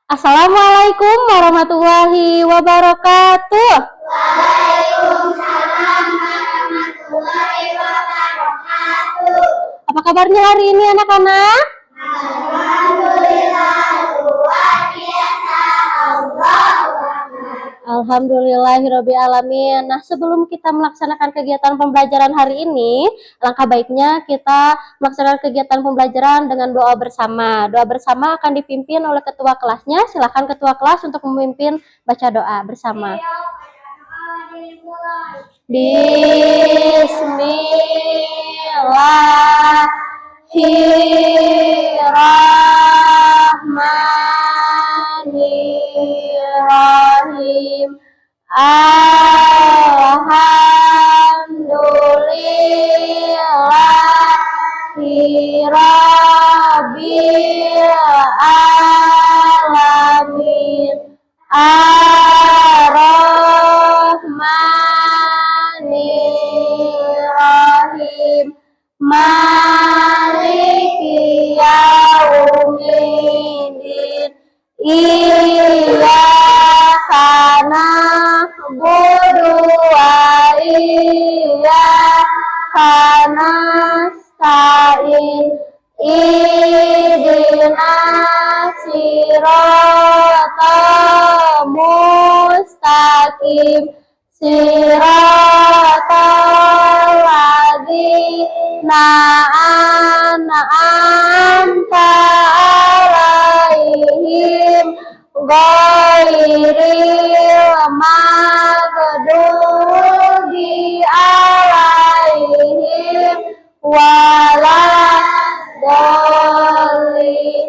Assalamualaikum warahmatullahi wabarakatuh. Waalaikumsalam warahmatullahi wabarakatuh. Apa kabarnya hari ini anak-anak? Alhamdulillah luar biasa. Allahu Akbar. Alhamdulillahirobbilalamin. Nah, sebelum kita melaksanakan kegiatan pembelajaran hari ini, langkah baiknya kita melaksanakan kegiatan pembelajaran dengan doa bersama. Doa bersama akan dipimpin oleh ketua kelasnya. Silakan ketua kelas untuk memimpin baca doa bersama. Bismillahirrahmanirrahim. Alhamdulillahirabbil alamin. Ar-Rahmanir-Rahim. Maliki yaumiddin. Iyyaka na'budu wa iyyaka nasta'in. Ihdinas siratal mustaqim. Siratal ladzina an'amta alaihim ghairil maghdubi alaihim waladdallin.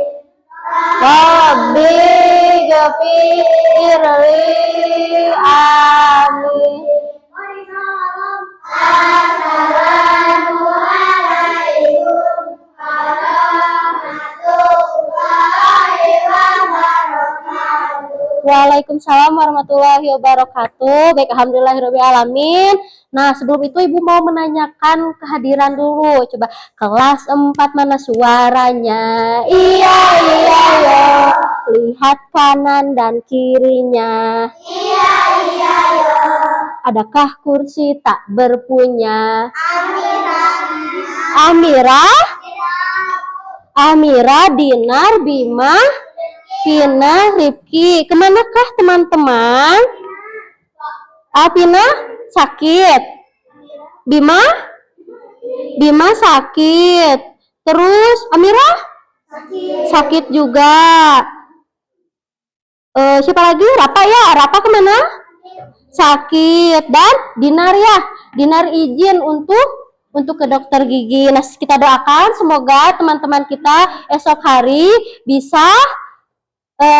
Rabbi ghfirli. Amin. Assalamualaikum warahmatullahi wabarakatuh. Waalaikumsalam warahmatullahi wabarakatuh. Baik, alhamdulillahirobbilalamin. Nah, sebelum itu Ibu mau menanyakan kehadiran dulu. Coba kelas 4 mana suaranya? Iya, iya, iya. Lihat kanan dan kirinya. Iya, iya, iya. Adakah kursi tak berpunya? Amira. Amira, Dinar, Bima, Pina, Rifki. Kemanakah teman-teman? Pina sakit. Bima? Bima sakit. Terus Amira? Sakit juga. Siapa lagi? Rapa ya? Rapa kemana? Sakit. Dan Dinar ya? Dinar izin untuk ke dokter gigi. Nah, kita doakan semoga teman-teman kita esok hari bisa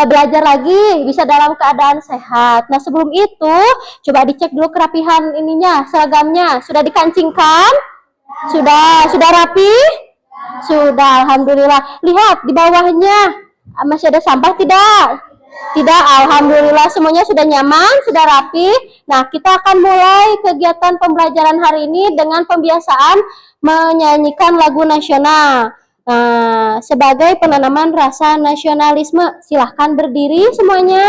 belajar lagi, bisa dalam keadaan sehat. Nah, sebelum itu coba dicek dulu kerapihan ininya, seragamnya. Sudah dikancingkan? Sudah rapi? Sudah, alhamdulillah. Lihat di bawahnya masih ada sampah tidak? Tidak, alhamdulillah semuanya sudah nyaman, sudah rapi. Nah, kita akan mulai kegiatan pembelajaran hari ini dengan pembiasaan menyanyikan lagu nasional. Nah, sebagai penanaman rasa nasionalisme, silahkan berdiri semuanya.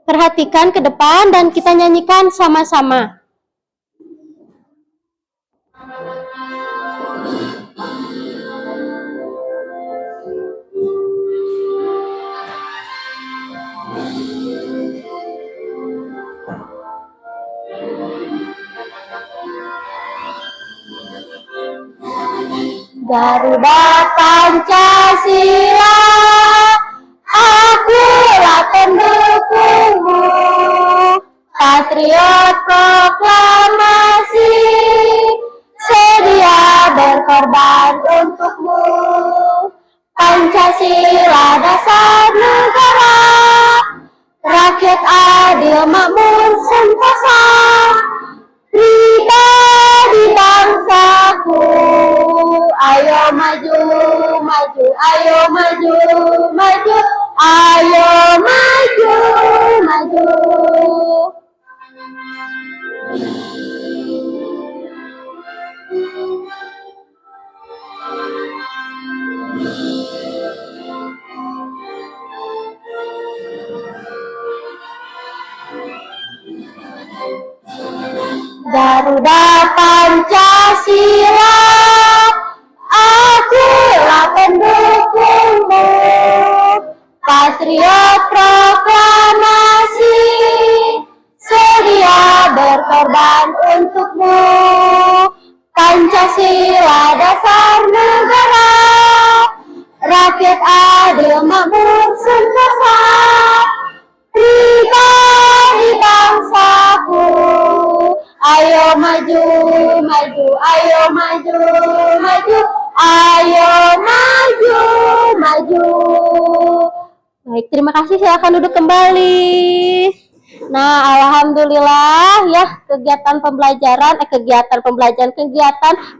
Perhatikan ke depan dan kita nyanyikan sama-sama. Garuda Pancasila, akulah pendukungmu. Patriot proklamasi, sedia berkorban untukmu. Pancasila dasar negara, rakyat adil makmur sentosa. Pribadi bangsaku, ayo maju, maju, ayo maju, maju, ayo maju, maju. Garuda Pancasila, akulah pendukungmu. Patriot proklamasi, sedia berkorban untukmu. Pancasila dasar negara, rakyat adil makmur sentosa, pribadi bangsaku. Ayo maju, maju, ayo maju, maju, ayo maju, maju. Baik, terima kasih. Silakan duduk kembali. Nah, alhamdulillah ya, kegiatan pembelajaran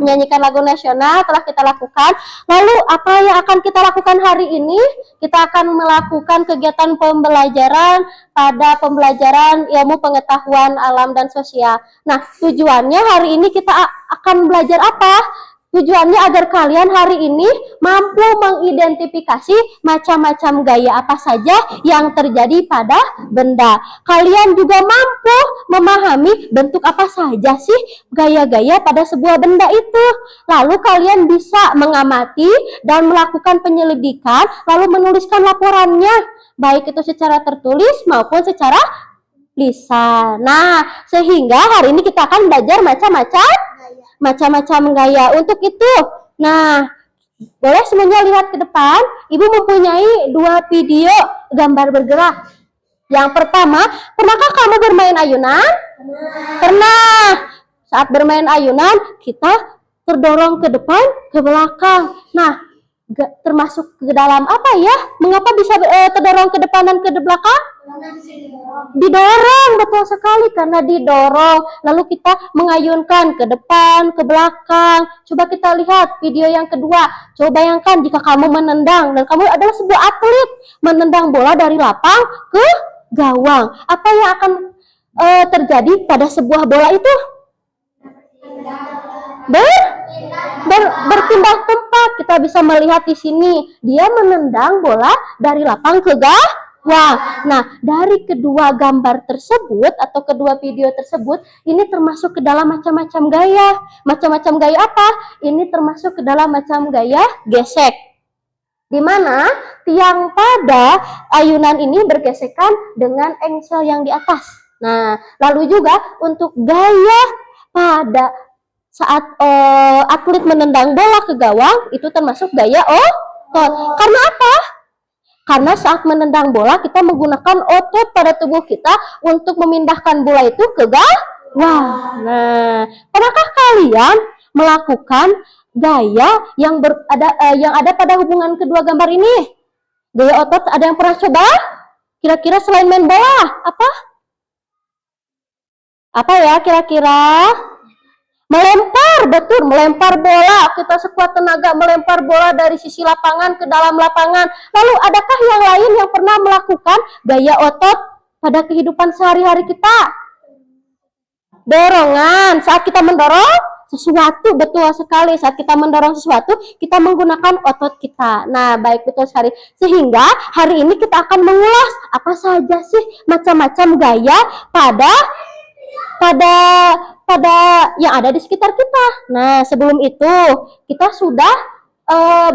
menyanyikan lagu nasional telah kita lakukan. Lalu apa yang akan kita lakukan hari ini? Kita akan melakukan kegiatan pembelajaran pada pembelajaran ilmu pengetahuan alam dan sosial. Nah, tujuannya hari ini kita akan belajar apa? Tujuannya agar kalian hari ini mampu mengidentifikasi macam-macam gaya apa saja yang terjadi pada benda. Kalian juga mampu memahami bentuk apa saja sih gaya-gaya pada sebuah benda itu. Lalu kalian bisa mengamati dan melakukan penyelidikan, lalu menuliskan laporannya, baik itu secara tertulis maupun secara lisan. Nah, sehingga hari ini kita akan belajar macam-macam gaya. Untuk itu, nah, boleh semuanya lihat ke depan. Ibu mempunyai 2 video gambar bergerak. Yang pertama, pernahkah kamu bermain ayunan? Pernah. Saat bermain ayunan, kita terdorong ke depan, ke belakang. Nah, termasuk ke dalam apa ya? Mengapa bisa terdorong ke depan dan ke belakang? Didorong, betul sekali, karena didorong. Lalu kita mengayunkan ke depan, ke belakang. Coba kita lihat video yang kedua. Coba bayangkan jika kamu menendang dan kamu adalah sebuah atlet menendang bola dari lapang ke gawang. Apa yang akan terjadi pada sebuah bola itu? Berpindah tempat. Kita bisa melihat di sini dia menendang bola dari lapang ke gawang. Nah, dari kedua gambar tersebut atau kedua video tersebut, ini termasuk ke dalam macam-macam gaya. Macam-macam gaya apa? Ini termasuk ke dalam macam gaya gesek, di mana tiang pada ayunan ini bergesekan dengan engsel yang di atas. Nah, lalu juga untuk gaya pada saat atlet menendang bola ke gawang, itu termasuk gaya otot. Karena apa? Karena saat menendang bola kita menggunakan otot pada tubuh kita untuk memindahkan bola itu ke gawang. Nah, pernahkah kalian melakukan gaya yang ada pada hubungan kedua gambar ini? Gaya otot, ada yang pernah coba? Kira-kira selain main bola, apa? Apa ya kira-kira? Melempar, betul, melempar bola. Kita sekuat tenaga melempar bola dari sisi lapangan ke dalam lapangan. Lalu adakah yang lain yang pernah melakukan gaya otot pada kehidupan sehari-hari kita? Dorongan, saat kita mendorong sesuatu, betul sekali. Saat kita mendorong sesuatu, kita menggunakan otot kita. Nah, baik, betul sekali. Sehingga hari ini kita akan mengulas apa saja sih macam-macam gaya pada yang ada di sekitar kita. Nah, sebelum itu kita sudah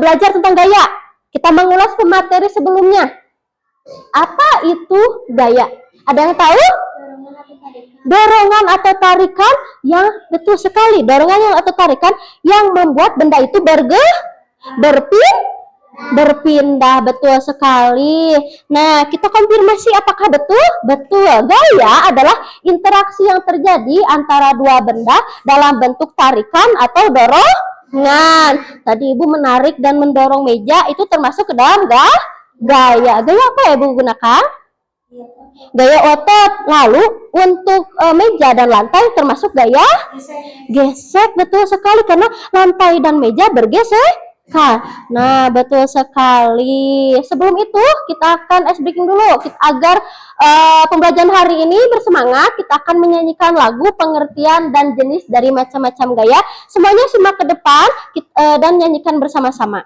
belajar tentang gaya. Kita mengulas pemateri sebelumnya. Apa itu gaya? Ada yang tahu? Dorongan atau tarikan yang betul sekali. Dorongan atau tarikan yang membuat benda itu berpindah, betul sekali. Nah, kita konfirmasi apakah betul? Betul. Gaya adalah interaksi yang terjadi antara dua benda dalam bentuk tarikan atau dorongan. Tadi Ibu menarik dan mendorong meja, itu termasuk ke dalam gaya. Gaya apa ya Ibu gunakan? Gaya otot. Lalu untuk meja dan lantai termasuk gaya gesek, betul sekali, karena lantai dan meja bergesek. Nah, betul sekali. Sebelum itu kita akan ice breaking dulu agar pembelajaran hari ini bersemangat. Kita akan menyanyikan lagu pengertian dan jenis dari macam-macam gaya. Semuanya simak ke depan dan nyanyikan bersama-sama.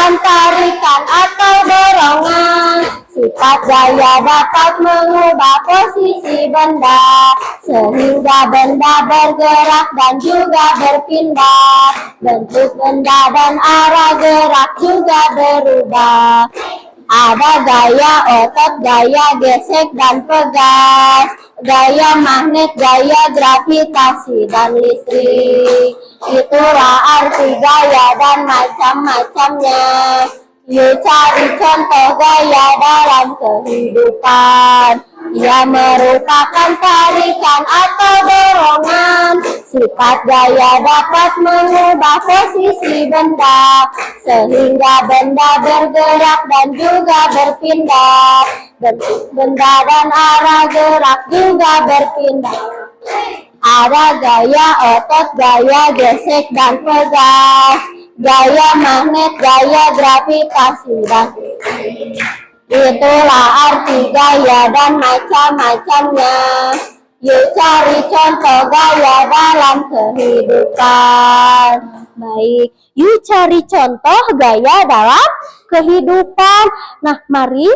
menggunakan tarikan atau dorongan. Sifat gaya dapat mengubah posisi benda sehingga benda bergerak dan juga berpindah. Bentuk benda dan arah gerak juga berubah. Ada gaya otot, gaya gesek dan pegas, gaya magnet, gaya gravitasi dan listrik. Itulah arti gaya dan macam-macamnya. Yuk cari contoh gaya dalam kehidupan. Ia merupakan tarikan atau dorongan. Sifat gaya dapat mengubah posisi benda sehingga benda bergerak dan juga berpindah. Bentuk benda dan arah gerak juga berpindah. Ada gaya otot, gaya gesek dan pegas, gaya magnet, gaya gravitasi dan itulah arti gaya dan macam-macamnya. Yuk cari contoh gaya dalam kehidupan. Baik, yuk cari contoh gaya dalam kehidupan. Nah, mari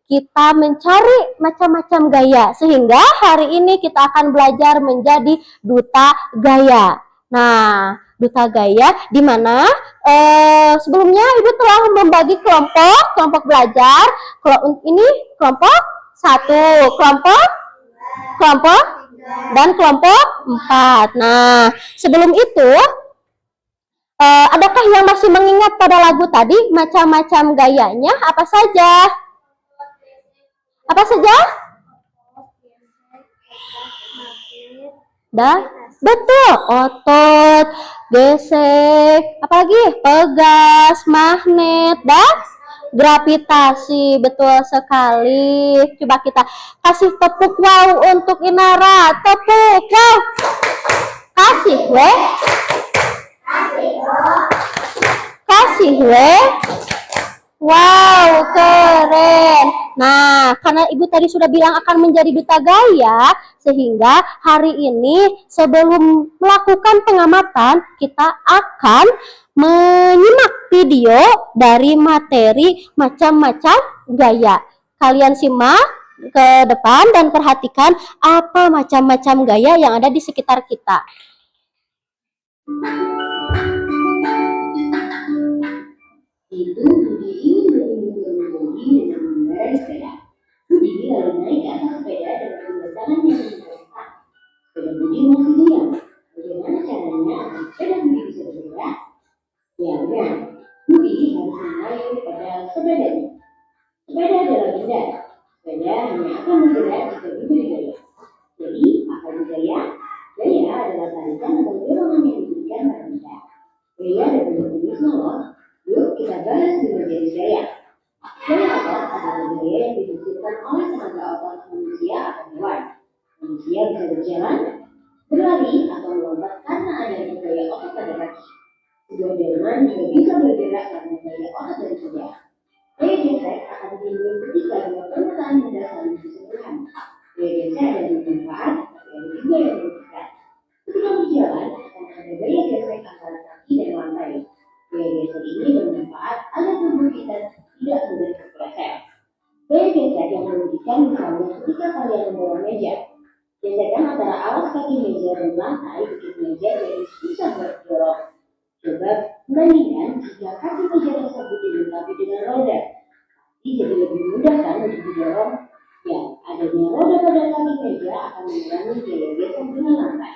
kita mencari macam-macam gaya sehingga hari ini kita akan belajar menjadi duta gaya. Nah, duta gaya di mana sebelumnya Ibu telah membagi kelompok belajar. Ini kelompok 1, kelompok dan kelompok 4. Nah, sebelum itu adakah yang masih mengingat pada lagu tadi macam-macam gayanya apa saja? Apa saja? Betul, otot, gesek, apalagi pegas, magnet, dan gravitasi. Betul sekali. Coba kita kasih tepuk wow untuk Inara. Tepuk wow. Kasih we. Kasih we. Wow, keren. Nah, karena Ibu tadi sudah bilang akan menjadi duta gaya, sehingga hari ini sebelum melakukan pengamatan, kita akan menyimak video dari materi macam-macam gaya. Kalian simak ke depan dan perhatikan apa macam-macam gaya yang ada di sekitar kita. Itu Budi ingin mengunjungi dengan mengendarai sepeda. Budi lalu naik ke atas sepeda dan kedua tangannya menggerakkan. Sepeda Budi masih diam. Bagaimana caranya agar sepeda Budi bisa bergerak? Ya benar, Budi harus mengayuh pada sepedanya. Sepeda adalah benda. Sepeda hanya akan bergerak jika diberi gaya. Jadi, apa itu gaya? Gaya adalah tarikan atau dorongan yang diberikan pada benda. Gaya ada banyak jenisnya loh. Yuk kita bahas dulu jenis gaya. Gaya otot adalah gaya yang dihasilkan oleh tenaga otot manusia atau hewan. Manusia bisa berjalan, berlari, atau melompat karena adanya gaya otot pada kaki. Sebuah delman juga bisa bergerak karena gaya otot dari kuda. Gaya gesek akan timbul ketika dua permukaan benda saling bersentuhan. Gaya gesek ada manfaat, tapi ada juga yang merugikan. Ketika berjalan akan ada gaya gesek antara kaki dan lantai. Gaya gesek ini bermanfaat agar tubuh kita tidak mudah terpeleset. Gaya gesek yang merugikan misalnya ketika kalian mendorong meja. Gesekan antara alas kaki meja dan lantai bikin meja jadi susah berdorong. Coba bandingkan jika kaki meja tersebut dilengkapi dengan roda. Pasti jadi lebih mudah kan untuk didorong. Ya, adanya roda pada kaki meja akan mengurangi gaya gesek dengan lantai.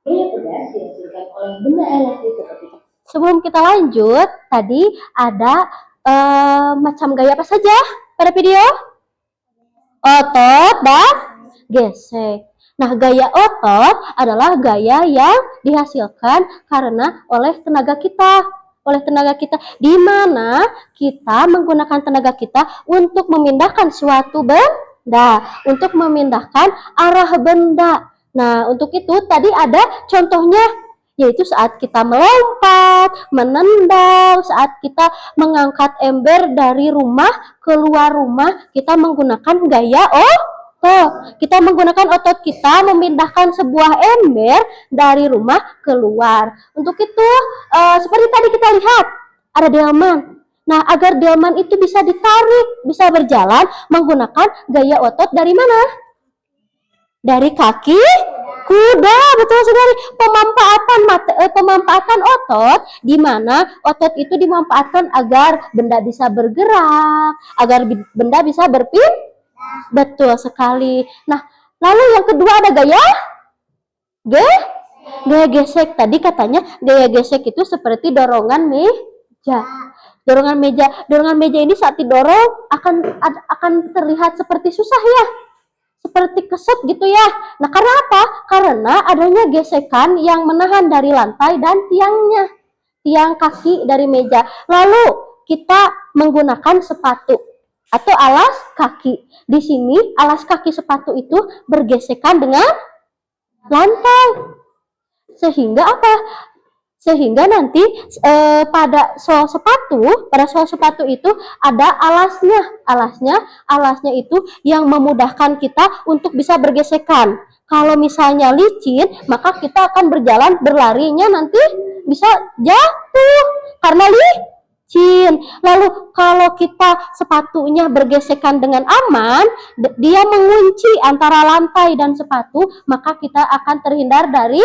Gaya pedas dihasilkan oleh benda elastis seperti Sebelum kita lanjut, tadi ada macam gaya apa saja pada video? Otot dan gesek. Nah, gaya otot adalah gaya yang dihasilkan karena oleh tenaga kita. Di mana kita menggunakan tenaga kita untuk memindahkan suatu benda, untuk memindahkan arah benda. Nah, untuk itu tadi ada contohnya, yaitu saat kita melompat, menendang, saat kita mengangkat ember dari rumah keluar rumah, kita menggunakan gaya otot. Kita menggunakan otot kita memindahkan sebuah ember dari rumah keluar. Untuk itu, seperti tadi kita lihat, ada delman. Nah, agar delman itu bisa ditarik, bisa berjalan menggunakan gaya otot dari mana? Dari kaki kuda, betul sekali. Pemanfaatan otot, di mana otot itu dimanfaatkan agar benda bisa bergerak, agar benda bisa berpindah. Betul sekali. Nah, lalu yang kedua ada gaya gaya gesek. Tadi katanya gaya gesek itu seperti dorongan meja. Dorongan meja ini saat didorong akan terlihat seperti susah ya, seperti keset gitu ya. Nah, karena apa? Karena adanya gesekan yang menahan dari lantai dan tiang kaki dari meja. Lalu kita menggunakan sepatu atau alas kaki. Di sini alas kaki sepatu itu bergesekan dengan lantai. Sehingga apa? Sehingga nanti pada sol sepatu itu ada alasnya itu yang memudahkan kita untuk bisa bergesekan. Kalau misalnya licin, maka kita akan berlarinya nanti bisa jatuh karena licin. Lalu kalau kita sepatunya bergesekan dengan aman, dia mengunci antara lantai dan sepatu, maka kita akan terhindar dari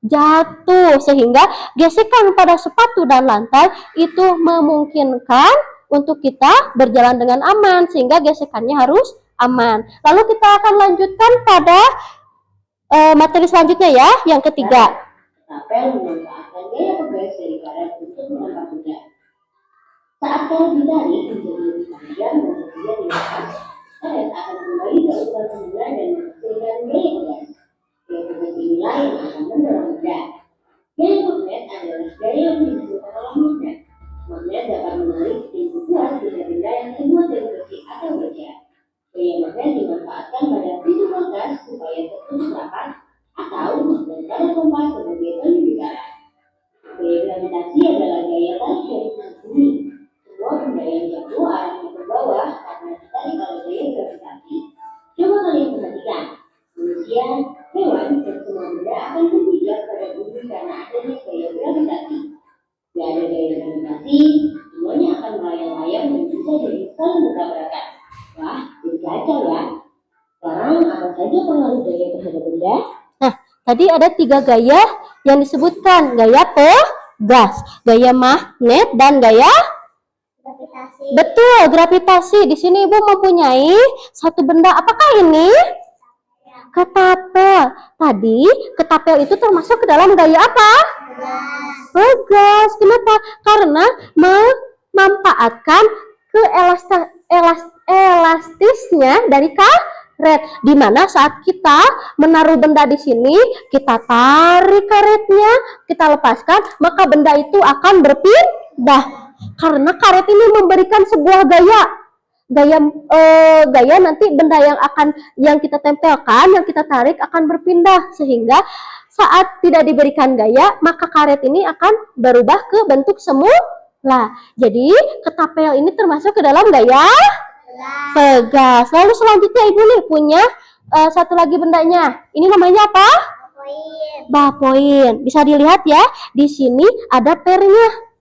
jatuh, sehingga gesekan pada sepatu dan lantai itu memungkinkan untuk kita berjalan dengan aman, sehingga gesekannya harus aman. Lalu kita akan lanjutkan pada materi selanjutnya ya, yang ketiga. Ketapel memanfaatkan gaya pegas dari karet untuk mengangkat benda. Saat karet ditarik menjadi lebih panjang dan kemudian dilepas, karet akan kembali ke ukuran semula dan menghasilkan gaya pegas. Gaya pegas inilah yang akan mendorong benda. Gaya magnet adalah gaya yang dihasilkan oleh magnet. Magnet dapat menarik dan membuat benda-benda yang terbuat dari besi atau baja. Gaya magnet dimanfaatkan pada pintu kulkas supaya tertutup rapat atau pada kompas sebagai pelindung udara. Gaya gravitasi adalah gaya tarik dari pusat bumi. Semua benda yang jatuh arahnya ke bawah karena ditarik oleh gaya gravitasi. Coba kalian perhatikan, manusia, hewan, dan semua benda akan berpijak pada bumi karena adanya gaya gravitasi. Jika ada gaya gravitasi, semuanya akan melayang-layang dan bisa jadi saling bertabrakan. Wah, jadi kacau ya. Sekarang apa saja pengaruh gaya terhadap benda? Nah, tadi ada 3 gaya yang disebutkan, gaya pegas, gaya magnet, dan gaya Gravitasi. betul, gravitasi. Di sini Ibu mempunyai satu benda. Apakah ini? Ketapel. Tadi ketapel itu termasuk ke dalam gaya apa? Pegas. Kenapa? Karena memanfaatkan elastisnya dari karet, di mana saat kita menaruh benda di sini, kita tarik karetnya, kita lepaskan, maka benda itu akan berpindah. Karena karet ini memberikan sebuah gaya nanti benda yang kita tempelkan, yang kita tarik akan berpindah, sehingga saat tidak diberikan gaya, maka karet ini akan berubah ke bentuk semula. Jadi ketapel ini termasuk ke dalam gaya pegas. Lalu selanjutnya Ibu nih punya satu lagi bendanya. Ini namanya apa? Ballpoint. Bisa dilihat ya, di sini ada pernya.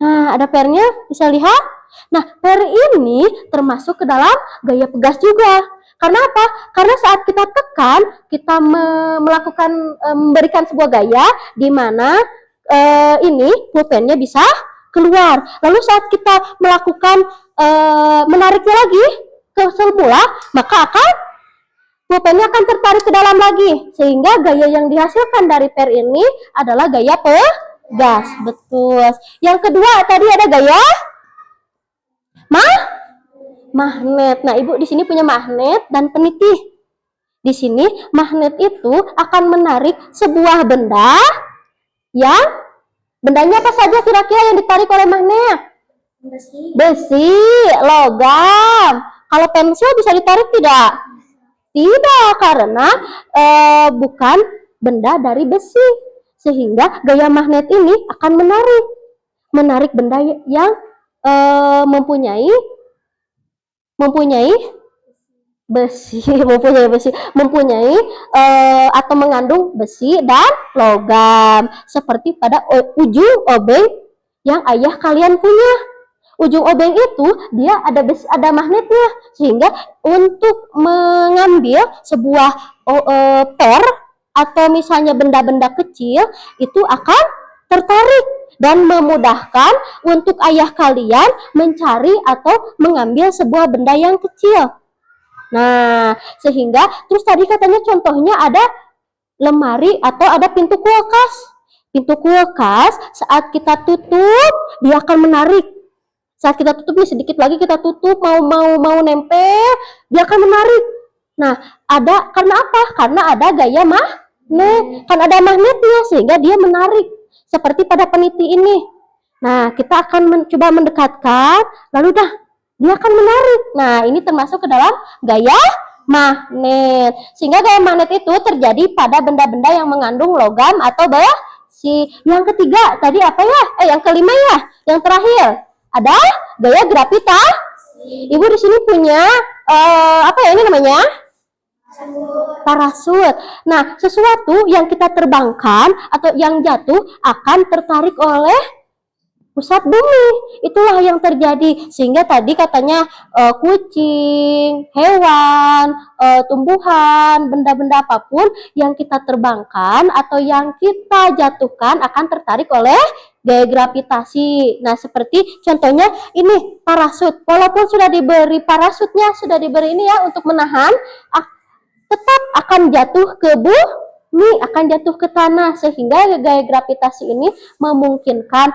Nah, ada pernya, bisa lihat. Nah, per ini termasuk ke dalam gaya pegas juga. Karena apa? Karena saat kita tekan, kita memberikan sebuah gaya di mana ini pulpennya bisa keluar. Lalu saat kita melakukan menariknya lagi ke semula, maka pulpennya akan tertarik ke dalam lagi, sehingga gaya yang dihasilkan dari per ini adalah gaya pegas. Betul. Yang kedua tadi ada gaya magnet. Nah, Ibu di sini punya magnet dan penitih. Di sini magnet itu akan menarik sebuah benda yang bendanya apa saja kira-kira yang ditarik oleh magnet? Besi, logam. Kalau pensil bisa ditarik tidak? Tidak, karena bukan benda dari besi. Sehingga gaya magnet ini akan menarik benda yang mempunyai besi, atau mengandung besi dan logam, seperti pada ujung obeng yang ayah kalian punya. Ujung obeng itu dia ada magnetnya, sehingga untuk mengambil sebuah per atau misalnya benda-benda kecil itu akan tertarik dan memudahkan untuk ayah kalian mencari atau mengambil sebuah benda yang kecil. Nah, sehingga terus tadi katanya contohnya ada lemari atau ada pintu kulkas. Pintu kulkas saat kita tutup dia akan menarik. Saat kita tutup nih sedikit lagi kita tutup mau nempel, dia akan menarik. Nah, karena apa? Karena ada gaya magnet, kan ada magnetnya sehingga dia menarik. Seperti pada peniti ini. Nah, kita akan coba mendekatkan, lalu dia akan menarik. Nah, ini termasuk ke dalam gaya magnet. Sehingga gaya magnet itu terjadi pada benda-benda yang mengandung logam atau besi. Yang ketiga tadi apa ya? Yang kelima ya, yang terakhir. Ada gaya gravitasi. Ibu di sini punya apa ya ini namanya? Parasut. Nah, sesuatu yang kita terbangkan atau yang jatuh akan tertarik oleh pusat bumi. Itulah yang terjadi. Sehingga tadi katanya kucing, hewan, tumbuhan, benda-benda apapun yang kita terbangkan atau yang kita jatuhkan akan tertarik oleh gaya gravitasi. Nah, seperti contohnya ini parasut. Walaupun sudah diberi parasutnya, sudah diberi ini ya untuk menahan, tetap akan jatuh ke bumi, akan jatuh ke tanah. Sehingga gaya gravitasi ini memungkinkan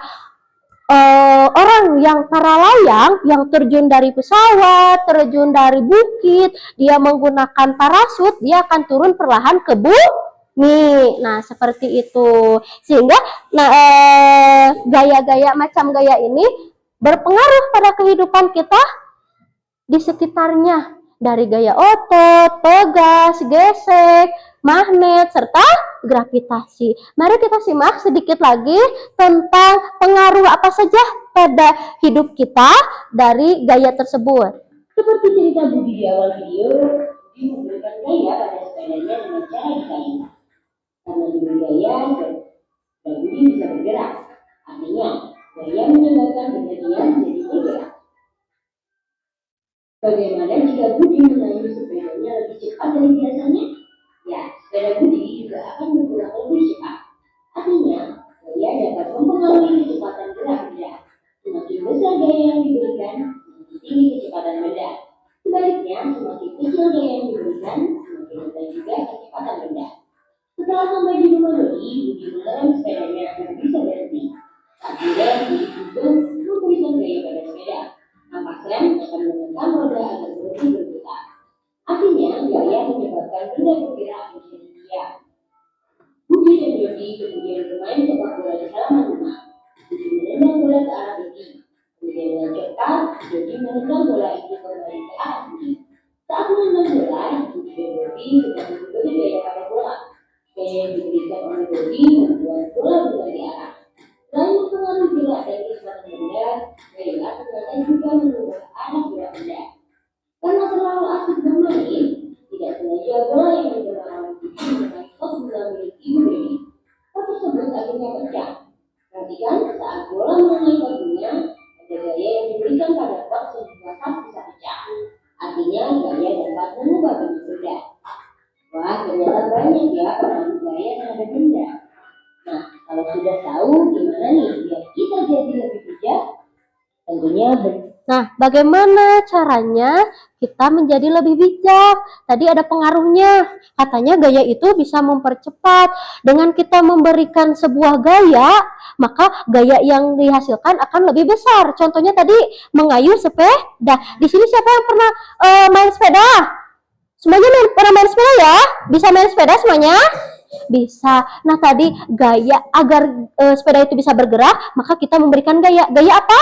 orang yang para layang yang terjun dari pesawat, terjun dari bukit, dia menggunakan parasut, dia akan turun perlahan ke bumi. Nah, seperti itu. Sehingga gaya-gaya macam gaya ini berpengaruh pada kehidupan kita di sekitarnya. Dari gaya otot, pegas, gesek, magnet, serta gravitasi. Mari kita simak sedikit lagi tentang pengaruh apa saja pada hidup kita dari gaya tersebut. Seperti cerita Budi di awal video, Budi memberikan gaya pada sepedanya dengan cara dikayu. Karena diberi gaya, dan Budi bisa bergerak. Artinya, gaya menyebabkan kejadian jadi bergerak. Bagaimana jika Budi mengayuh sepedanya lebih cepat dari biasanya? Ya, sepeda Budi juga akan bergerak lebih cepat. Artinya, gaya dapat mempengaruhi kecepatan gerak benda. Semakin besar gaya yang diberikan, semakin tinggi kecepatan benda. Sebaliknya, semakin kecil gaya yang diberikan, semakin rendah juga kecepatan benda. Setelah sampai di rumah Budi mengerem sepedanya agar bisa berhenti. Saat berhenti, Budi juga memberikan gaya pada sepeda. Nampak rem akan menekan roda agar berhenti berputar. Artinya, gaya menyebabkan benda bergerak menjadi diam. Budi dan Dodi kemudian bermain sepak bola di halaman rumah. Budi menendang bola ke arah Dodi. Kemudian dengan cepat, Dodi menendang bola itu kembali ke arah Budi. Saat menendang bola, Budi dan Dodi sedang berbeda gaya pada bola. Gaya yang diberikan oleh Dodi membuat bola berganti arah. Selain mempengaruhi gerak dan kecepatan benda, gaya ternyata juga mengubah arah gerak benda. Karena terlalu aktif bermain, tidak sengaja bola yang digerak oleh Budi mengenai top bola milik ibu Dodi. Top tersebut akhirnya pecah. Perhatikan saat bola mengenai topnya, ada gaya yang diberikan pada top sehingga top bisa pecah. Artinya gaya dapat mengubah bentuk benda. Wah, ternyata banyak ya pengaruh gaya terhadap benda. Nah, kalau sudah tahu gimana nih biar kita jadi lebih bijak? Tentunya Nah, bagaimana caranya kita menjadi lebih bijak? Tadi ada pengaruhnya. Katanya gaya itu bisa mempercepat. Dengan kita memberikan sebuah gaya, maka gaya yang dihasilkan akan lebih besar. Contohnya tadi mengayuh sepeda. Di sini siapa yang pernah main sepeda? Semuanya pernah main sepeda ya? Bisa main sepeda semuanya? Bisa. Nah, tadi gaya agar sepeda itu bisa bergerak, maka kita memberikan gaya. Gaya apa?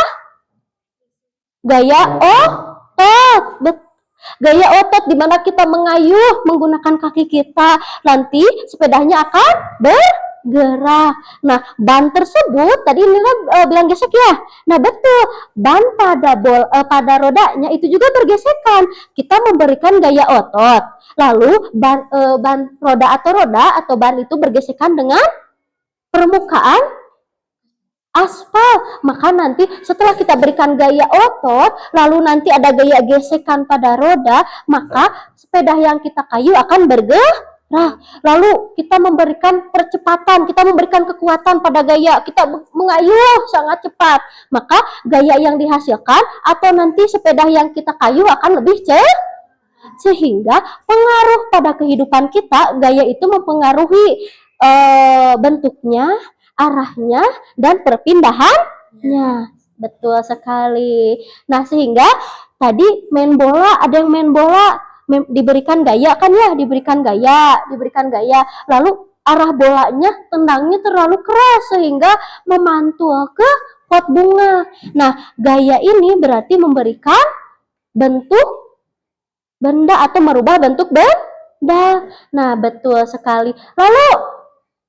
Gaya otot. Gaya otot di mana kita mengayuh menggunakan kaki kita. Nanti sepedanya akan bergerak. Nah, ban tersebut tadi ini bilang gesek ya. Nah, betul. Ban pada rodanya itu juga bergesekan. Kita memberikan gaya otot. Lalu ban roda atau ban itu bergesekan dengan permukaan aspal. Maka nanti setelah kita berikan gaya otot, lalu nanti ada gaya gesekan pada roda, maka sepeda yang kita kayu akan bergerak. Lalu kita memberikan percepatan, kita memberikan kekuatan pada gaya, kita mengayuh sangat cepat. Maka gaya yang dihasilkan atau nanti sepeda yang kita kayu akan lebih cepat. Sehingga pengaruh pada kehidupan kita, gaya itu mempengaruhi bentuknya, arahnya, dan perpindahannya. Betul sekali. Nah, sehingga tadi main bola, ada yang main bola diberikan gaya kan ya, diberikan gaya. Lalu arah bolanya, tendangnya terlalu keras sehingga memantul ke pot bunga. Nah, gaya ini berarti memberikan bentuk benda atau merubah bentuk benda. Nah, betul sekali. Lalu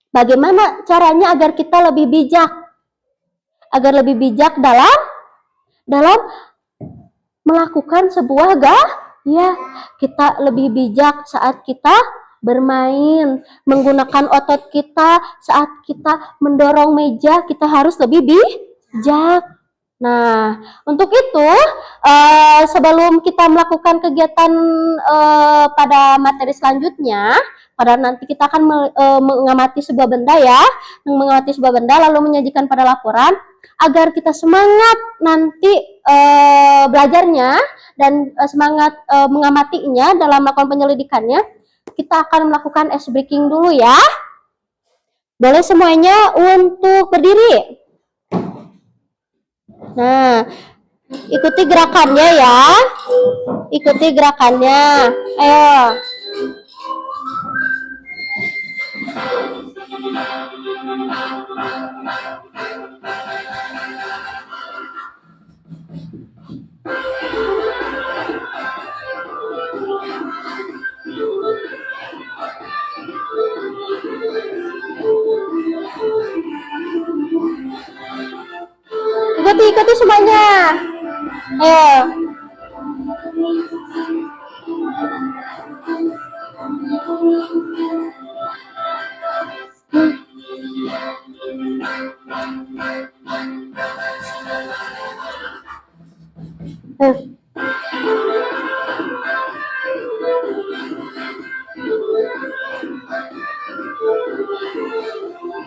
bagaimana caranya agar kita lebih bijak? Agar lebih bijak dalam melakukan sebuah gaya. Kita lebih bijak saat kita bermain, menggunakan otot kita saat kita mendorong meja, kita harus lebih bijak. Nah, untuk itu sebelum kita melakukan kegiatan pada materi selanjutnya, pada nanti kita akan mengamati sebuah benda ya, mengamati sebuah benda lalu menyajikan pada laporan, agar kita semangat nanti belajarnya dan semangat mengamatinya dalam melakukan penyelidikannya, kita akan melakukan ice breaking dulu ya. Boleh semuanya untuk berdiri. Nah, ikuti gerakannya ya. Ikuti gerakannya. Ayo. Ikuti semuanya. Ayo.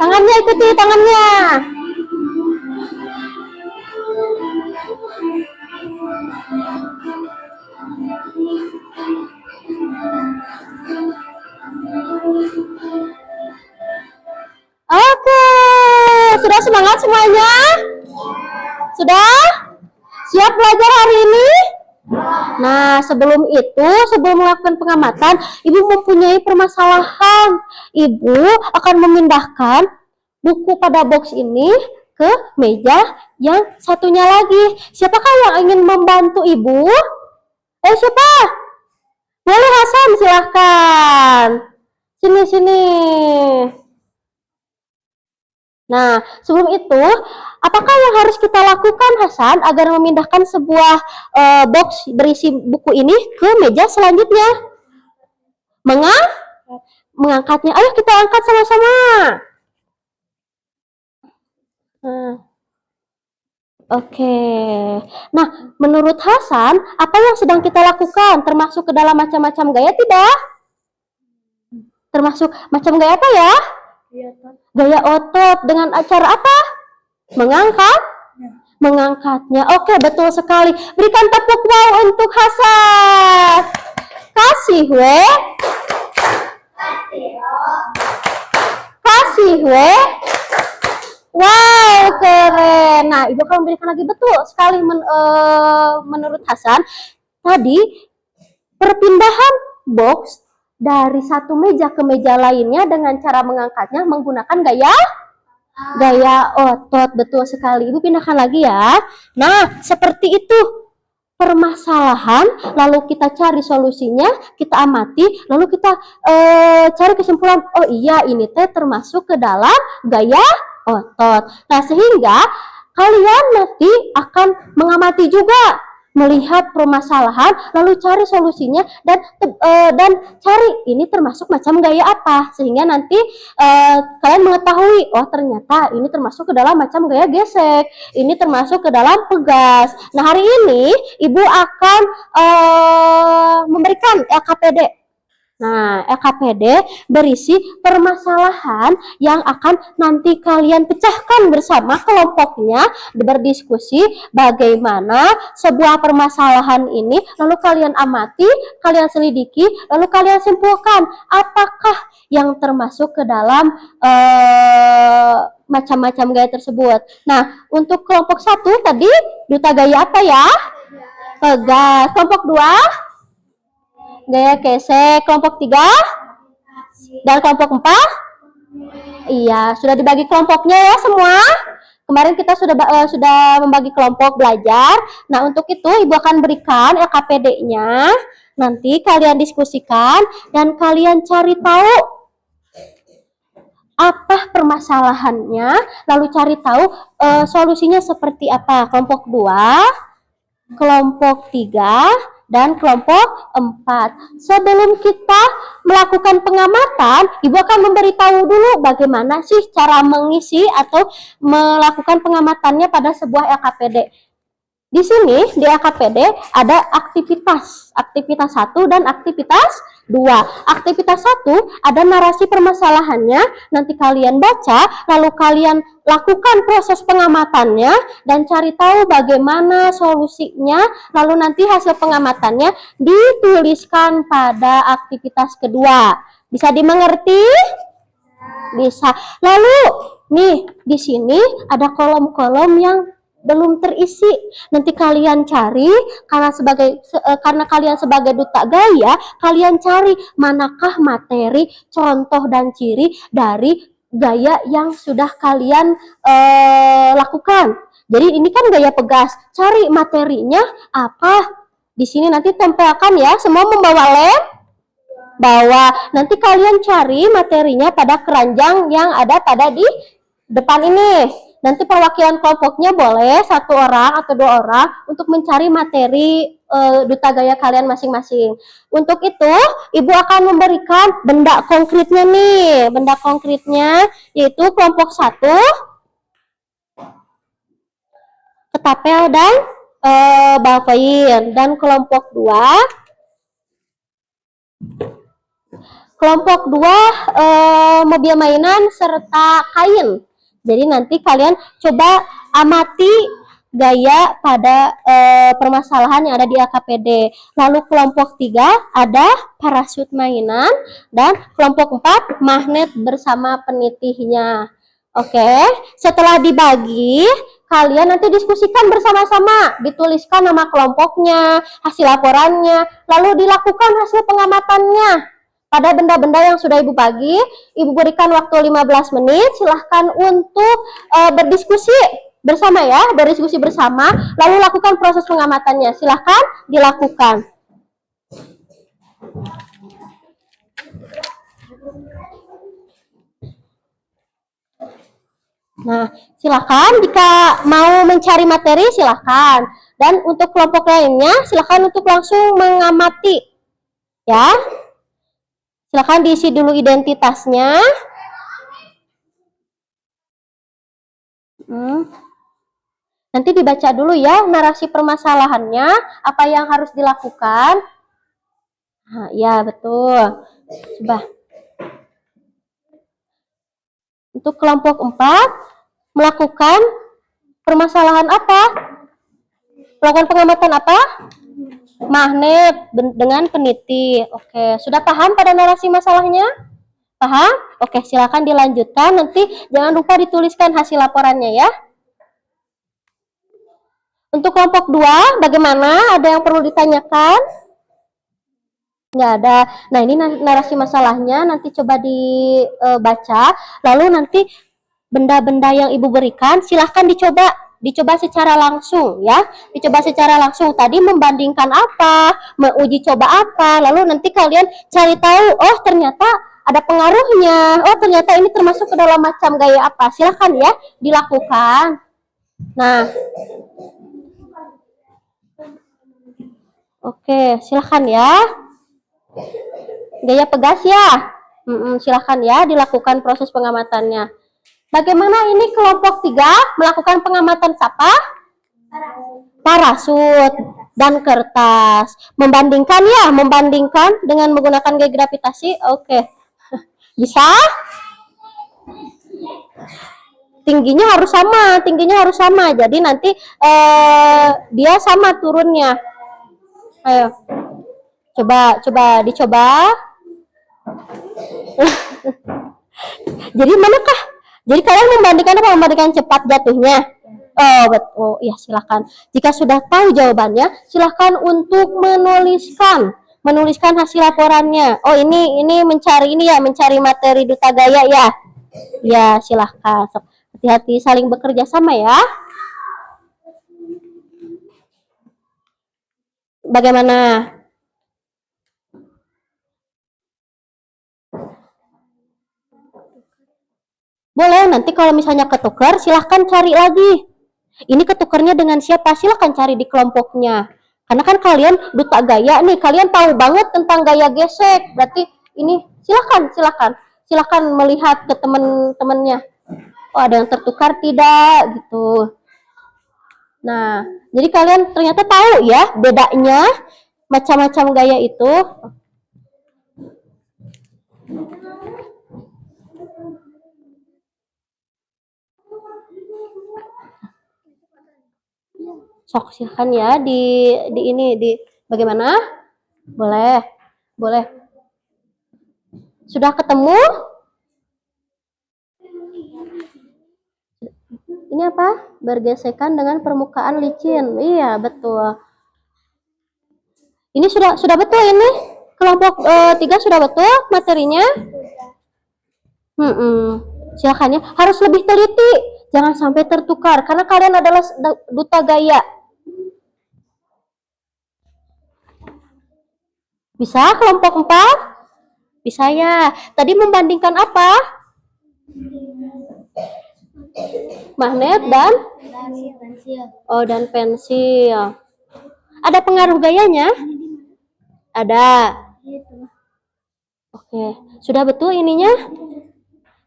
Tangannya, ikuti tangannya. Oke, sudah semangat semuanya? Sudah? Siap belajar hari ini? Nah, sebelum melakukan pengamatan, Ibu mempunyai permasalahan. Ibu akan memindahkan buku pada box ini ke meja yang satunya lagi. Siapakah yang ingin membantu Ibu? Siapa? Boleh Hasan, silahkan. Sini. Nah, sebelum itu, apakah yang harus kita lakukan Hasan agar memindahkan sebuah box berisi buku ini ke meja selanjutnya? Mengangkatnya. Ayo kita angkat sama-sama. Oke. Nah, menurut Hasan, apa yang sedang kita lakukan? Termasuk ke dalam macam-macam gaya tidak? Termasuk macam gaya apa ya? Gaya otot. Dengan cara apa? Mengangkatnya. Oke, betul sekali. Berikan tepuk wow untuk Hasan. Kasih we. Wow, keren. Nah, Ibu akan memberikan lagi, betul sekali menurut Hasan. Tadi perpindahan box dari satu meja ke meja lainnya dengan cara mengangkatnya menggunakan gaya otot. Betul sekali. Ibu pindahkan lagi ya. Nah, seperti itu permasalahan, lalu kita cari solusinya, kita amati, lalu kita cari kesimpulan, oh iya ini termasuk ke dalam gaya otot. Nah, sehingga kalian nanti akan mengamati juga melihat permasalahan lalu cari solusinya dan cari ini termasuk macam gaya apa sehingga nanti kalian mengetahui oh ternyata ini termasuk ke dalam macam gaya gesek, ini termasuk ke dalam pegas. Nah hari ini ibu akan memberikan LKPD. Nah, LKPD berisi permasalahan yang akan nanti kalian pecahkan bersama kelompoknya, berdiskusi bagaimana sebuah permasalahan ini, lalu kalian amati, kalian selidiki, lalu kalian simpulkan apakah yang termasuk ke dalam macam-macam gaya tersebut. Nah, untuk kelompok 1 tadi, duta gaya apa ya? Pegas. Kelompok 2? Gaya gesek. Kelompok 3 dan kelompok 4 iya sudah dibagi kelompoknya ya semua. Kemarin kita sudah membagi kelompok belajar. Nah untuk itu ibu akan berikan LKPD-nya, nanti kalian diskusikan dan kalian cari tahu apa permasalahannya, lalu cari tahu solusinya seperti apa. Kelompok 2, kelompok 3 dan kelompok 4. Sebelum kita melakukan pengamatan, ibu akan memberitahu dulu bagaimana sih cara mengisi atau melakukan pengamatannya pada sebuah LKPD. Di sini di LKPD ada aktivitas 1 dan aktivitas 2. Aktivitas 1 ada narasi permasalahannya, nanti kalian baca, lalu kalian lakukan proses pengamatannya dan cari tahu bagaimana solusinya, lalu nanti hasil pengamatannya dituliskan pada aktivitas kedua. Bisa dimengerti? Bisa. Lalu nih di sini ada kolom-kolom yang belum terisi. Nanti kalian cari karena kalian sebagai duta gaya, kalian cari manakah materi, contoh dan ciri dari gaya yang sudah kalian lakukan. Jadi ini kan gaya pegas. Cari materinya apa? Di sini nanti tempelkan ya. Semua membawa lem? Bawa. Nanti kalian cari materinya pada keranjang yang ada pada di depan ini. Nanti perwakilan kelompoknya boleh 1 orang atau 2 orang untuk mencari materi duta gaya kalian masing-masing. Untuk itu, ibu akan memberikan benda konkretnya nih. Benda konkretnya yaitu kelompok 1, ketapel dan balvain. Dan kelompok 2, mobil mainan serta kain. Jadi nanti kalian coba amati gaya pada permasalahan yang ada di LKPD. Lalu kelompok 3 ada parasut mainan dan kelompok 4 magnet bersama penitihnya. Oke, setelah dibagi, kalian nanti diskusikan bersama-sama, dituliskan nama kelompoknya, hasil laporannya, lalu dilakukan hasil pengamatannya. Pada benda-benda yang sudah ibu bagi, ibu berikan waktu 15 menit, silahkan untuk berdiskusi bersama ya, berdiskusi bersama, lalu lakukan proses pengamatannya. Silahkan dilakukan. Nah, silahkan jika mau mencari materi, silahkan. Dan untuk kelompok lainnya, silahkan untuk langsung mengamati. Ya. Silahkan diisi dulu identitasnya. Nanti dibaca dulu ya narasi permasalahannya, apa yang harus dilakukan. Nah, ya betul. Coba. Untuk kelompok 4, melakukan permasalahan apa? Melakukan pengamatan apa? Magnet dengan peniti. Oke, sudah paham pada narasi masalahnya? Paham? Oke, silakan dilanjutkan. Nanti jangan lupa dituliskan hasil laporannya ya. Untuk kelompok 2, bagaimana? Ada yang perlu ditanyakan? Nggak ada. Nah, ini narasi masalahnya. Nanti coba dibaca. Lalu nanti benda-benda yang ibu berikan, silahkan dicoba secara langsung ya, dicoba secara langsung. Tadi membandingkan apa, menguji coba apa, lalu nanti kalian cari tahu, oh ternyata ada pengaruhnya, oh ternyata ini termasuk ke dalam macam gaya apa. Silahkan ya dilakukan. Nah, Oke, silahkan ya. Gaya pegas ya. Silahkan ya dilakukan proses pengamatannya. Bagaimana ini kelompok 3 melakukan pengamatan apa? Parasut dan kertas. Membandingkan ya, membandingkan dengan menggunakan gaya gravitasi. Oke. Bisa? Tingginya harus sama. Jadi nanti dia sama turunnya. Ayo. Dicoba. Jadi manakah? Jadi kalian membandingkan apa? Membandingkan cepat jatuhnya. Oh, betul. Ya, silakan. Jika sudah tahu jawabannya, silakan untuk menuliskan hasil laporannya. Oh, ini mencari materi duta gaya ya. Ya, silahkan. Hati-hati saling bekerja sama ya. Bagaimana? Boleh, nanti kalau misalnya ketukar, silahkan cari lagi. Ini ketukarnya dengan siapa? Silahkan cari di kelompoknya. Karena kan kalian duta gaya nih, kalian tahu banget tentang gaya gesek. Berarti ini silahkan melihat ke teman-temannya. Oh, ada yang tertukar tidak gitu. Nah, jadi kalian ternyata tahu ya bedanya macam-macam gaya itu. Sok silahkan ya di bagaimana? Boleh. Boleh. Sudah ketemu? Ini apa? Bergesekan dengan permukaan licin. Iya, betul. Ini sudah betul ini? Kelompok 3 sudah betul materinya? Silakan ya. Harus lebih teliti. Jangan sampai tertukar karena kalian adalah duta gaya. Bisa kelompok 4? Bisa ya. Tadi membandingkan apa? Magnet dan pensil. Oh, dan pensil. Ada pengaruh gayanya? Ada. Oke, sudah betul ininya?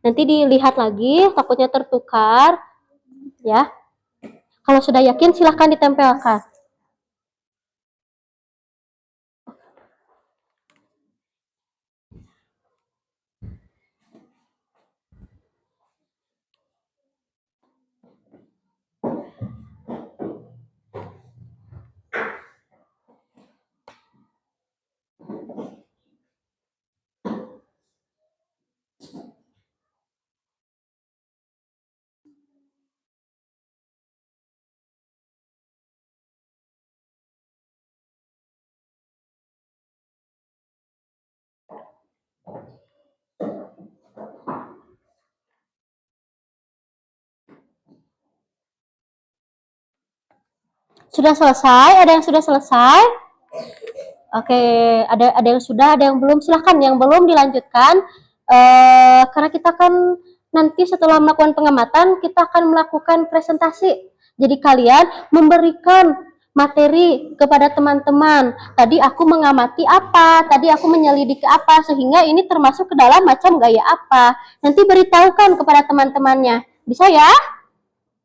Nanti dilihat lagi, takutnya tertukar. Ya. Kalau sudah yakin silahkan ditempelkan. Sudah selesai? Ada yang sudah selesai? Oke, ada yang sudah, ada yang belum. Silahkan yang belum dilanjutkan. Karena kita kan nanti setelah melakukan pengamatan, kita akan melakukan presentasi. Jadi kalian memberikan materi kepada teman-teman. Tadi aku mengamati apa, tadi aku menyelidiki apa, sehingga ini termasuk ke dalam macam gaya apa. Nanti beritahukan kepada teman-temannya. Bisa ya?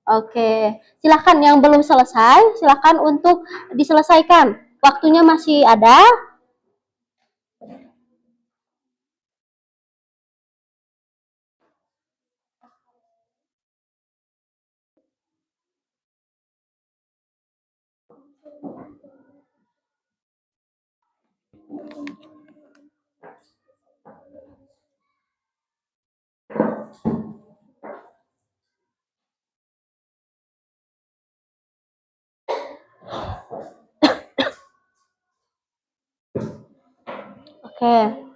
Oke, silahkan yang belum selesai, silahkan untuk diselesaikan. Waktunya masih ada. Oke.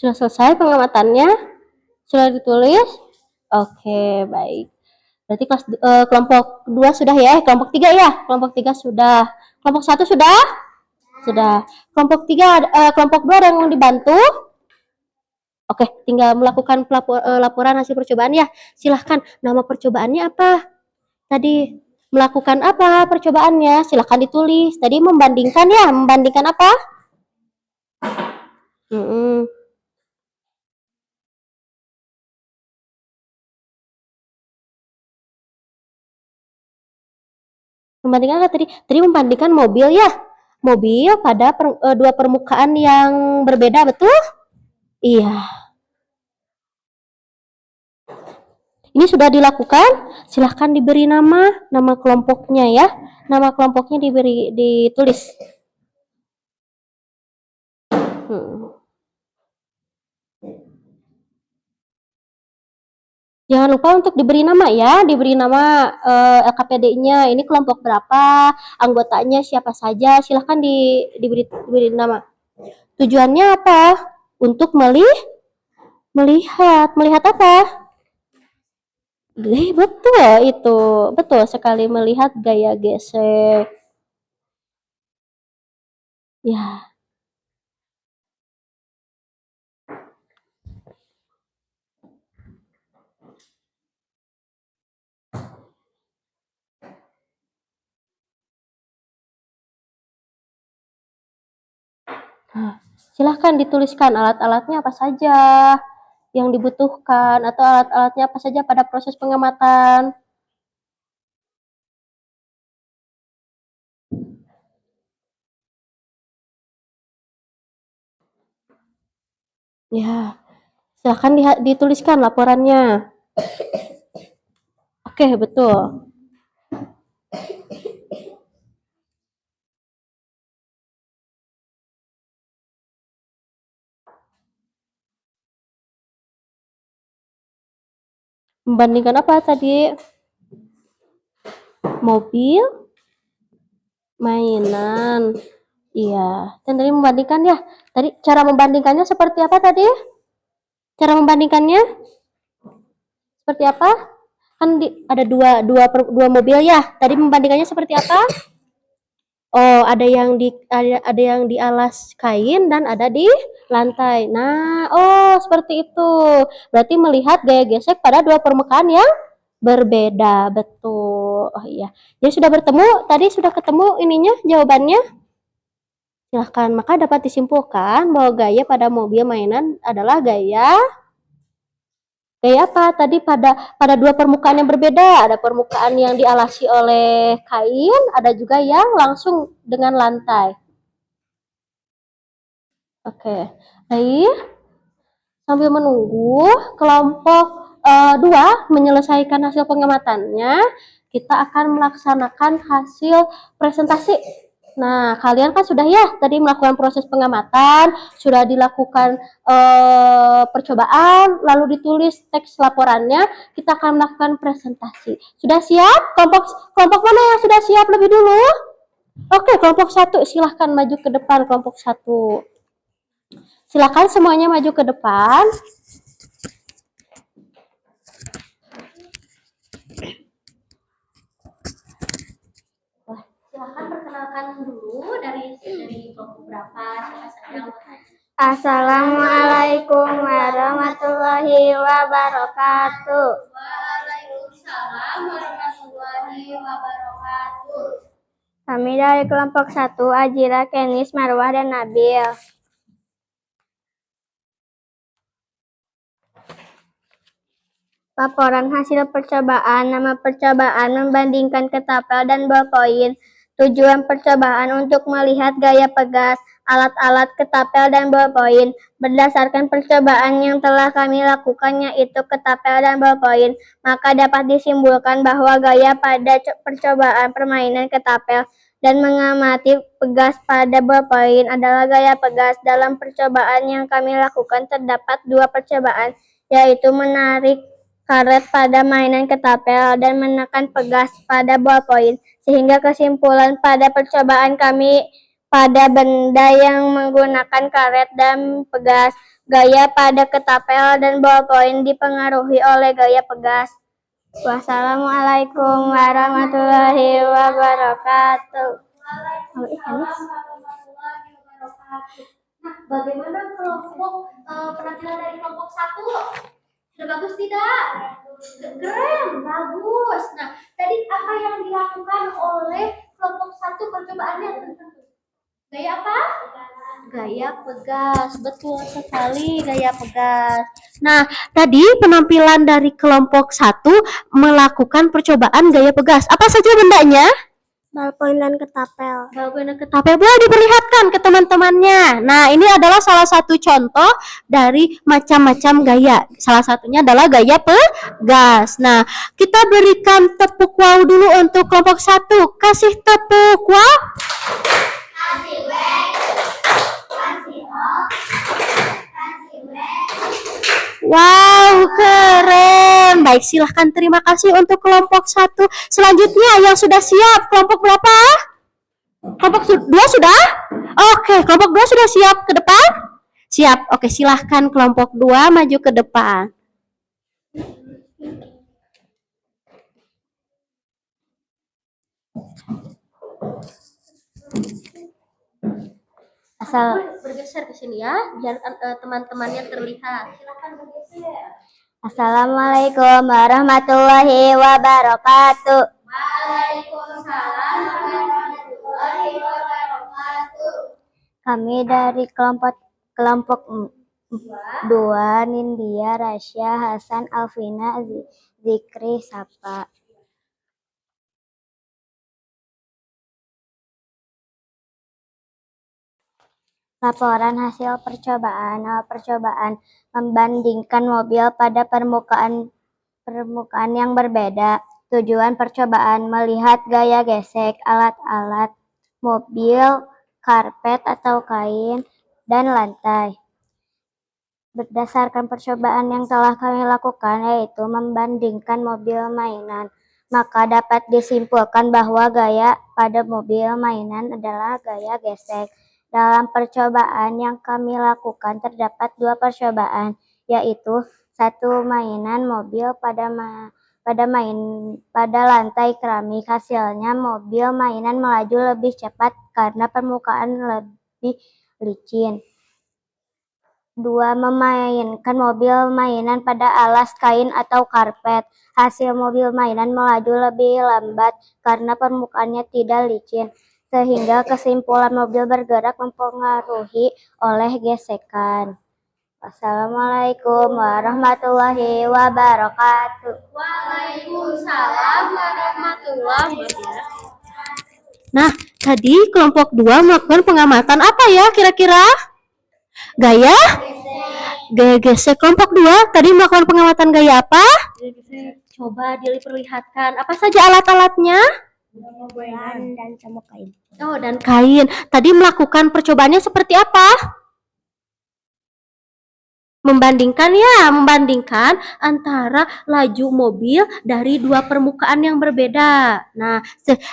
Sudah selesai pengamatannya? Sudah ditulis? Oke, baik. Berarti kelompok 2 sudah ya? Kelompok 3 ya? Kelompok 3 sudah. Kelompok 1 sudah? Sudah. Kelompok 3, kelompok 2 ada yang mau dibantu? Oke, tinggal melakukan laporan hasil percobaan ya. Silahkan, nama percobaannya apa? Tadi melakukan apa percobaannya? Silahkan ditulis. Tadi membandingkan ya? Membandingkan apa? Membandingkan apa tadi? Tadi membandingkan mobil ya? Mobil pada dua permukaan yang berbeda, betul? Iya. Ini sudah dilakukan. Silahkan diberi nama kelompoknya ya. Nama kelompoknya ditulis. Jangan lupa untuk diberi nama ya, diberi nama LKPD-nya. Ini kelompok berapa, anggotanya siapa saja. Silahkan diberi nama. Tujuannya apa? Untuk melihat apa? Betul itu, betul sekali, melihat gaya gesek. Ya. Silahkan dituliskan alat-alatnya apa saja yang dibutuhkan atau alat-alatnya apa saja pada proses pengamatan. Ya, silahkan dituliskan laporannya. Oke, betul. Membandingkan apa tadi? Mobil, mainan. Iya, dan tadi membandingkan ya. Tadi cara membandingkannya seperti apa tadi? Cara membandingkannya seperti apa? Kan ada dua mobil ya. Tadi membandingkannya seperti apa? Oh, ada yang di alas kain dan ada di lantai. Nah, oh seperti itu. Berarti melihat gaya gesek pada dua permukaan yang berbeda, betul. Oh iya. Jadi tadi sudah ketemu ininya jawabannya? Silahkan. Maka dapat disimpulkan bahwa gaya pada mobil mainan adalah gaya apa? Tadi pada dua permukaan yang berbeda. Ada permukaan yang dialasi oleh kain, ada juga yang langsung dengan lantai. Oke, baik. Sambil menunggu kelompok 2 menyelesaikan hasil pengamatannya, kita akan melaksanakan hasil presentasi. Nah, kalian kan sudah ya tadi melakukan proses pengamatan, sudah dilakukan percobaan, lalu ditulis teks laporannya, kita akan melakukan presentasi. Sudah siap? Kelompok mana yang sudah siap lebih dulu? Oke, kelompok 1 silahkan maju ke depan kelompok 1. Silakan semuanya maju ke depan. Silakan perkenalkan dulu dari kelompok berapa, siapa saja. Assalamualaikum warahmatullahi wabarakatuh. Waalaikumsalam warahmatullahi wabarakatuh. Kami dari kelompok 1, Ajira, Kenis, Marwah, dan Nabil. Laporan hasil percobaan. Nama percobaan membandingkan ketapel dan ballpoint. Tujuan percobaan untuk melihat gaya pegas, alat-alat ketapel dan ballpoint. Berdasarkan percobaan yang telah kami lakukan yaitu ketapel dan ballpoint, maka dapat disimpulkan bahwa gaya pada percobaan permainan ketapel dan mengamati pegas pada ballpoint adalah gaya pegas. Dalam percobaan yang kami lakukan terdapat dua percobaan, yaitu menarik karet pada mainan ketapel dan menekan pegas pada ballpoint, sehingga kesimpulan pada percobaan kami pada benda yang menggunakan karet dan pegas, Gaya pada ketapel dan ballpoint dipengaruhi oleh gaya pegas. Wassalamualaikum warahmatullahi wabarakatuh. Nah, bagaimana penampilan dari kelompok satu? Sudah bagus tidak? Keren, bagus. Nah, tadi apa yang dilakukan oleh kelompok satu percobaannya? Gaya apa? Gaya pegas, betul sekali gaya pegas. Nah, tadi penampilan dari kelompok satu melakukan percobaan gaya pegas. Apa saja bendanya? Ballpoint dan ketapel. Ballpoint dan ketapel boleh diperlihatkan ke teman-temannya. Nah, ini adalah salah satu contoh dari macam-macam gaya. Salah satunya adalah gaya pegas. Nah, kita berikan tepuk wow dulu untuk kelompok satu. Kasih tepuk wow. Wow, keren. Baik, silahkan terima kasih untuk kelompok satu. Selanjutnya yang sudah siap, kelompok berapa? Kelompok dua sudah? Oke, kelompok dua sudah siap ke depan? Siap. Oke, silahkan kelompok dua maju ke depan. Asal bergeser ke sini ya, biar teman-temannya terlihat. Silakan bergeser. Assalamualaikum warahmatullahi wabarakatuh. Waalaikumsalam warahmatullahi wabarakatuh. Kami dari kelompok 2, Nindya, Rasya, Hasan, Alvina, Zikri, Sapa. Laporan hasil percobaan. Percobaan membandingkan mobil pada permukaan yang berbeda. Tujuan percobaan melihat gaya gesek alat-alat mobil, karpet atau kain, dan lantai. Berdasarkan percobaan yang telah kami lakukan, yaitu membandingkan mobil mainan, maka dapat disimpulkan bahwa gaya pada mobil mainan adalah gaya gesek. Dalam percobaan yang kami lakukan terdapat 2 percobaan, yaitu 1 mainan mobil pada lantai keramik. Hasilnya mobil mainan melaju lebih cepat karena permukaan lebih licin. 2. Memainkan mobil mainan pada alas kain atau karpet. Hasil mobil mainan melaju lebih lambat karena permukaannya tidak licin, sehingga kesimpulan mobil bergerak mempengaruhi oleh gesekan. Wassalamualaikum warahmatullahi wabarakatuh. Waalaikumsalam warahmatullahi wabarakatuh. Nah, tadi kelompok 2 melakukan pengamatan apa ya kira-kira? Gaya? Gaya gesek. Kelompok 2 tadi melakukan pengamatan gaya apa? Coba diperlihatkan. Apa saja alat-alatnya? Dan sama kain. Oh, dan kain. Tadi melakukan percobaannya seperti apa? Membandingkan antara laju mobil dari 2 permukaan yang berbeda. Nah,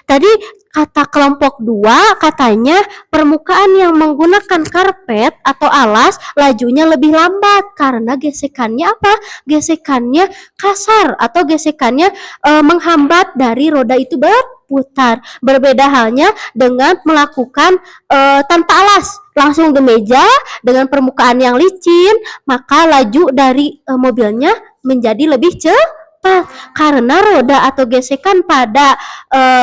tadi kata kelompok 2 katanya permukaan yang menggunakan karpet atau alas lajunya lebih lambat karena gesekannya apa? Gesekannya kasar atau gesekannya menghambat dari roda itu berputar. Berbeda halnya dengan melakukan tanpa alas, langsung ke meja dengan permukaan yang licin, maka laju dari mobilnya menjadi lebih cepat karena roda atau gesekan pada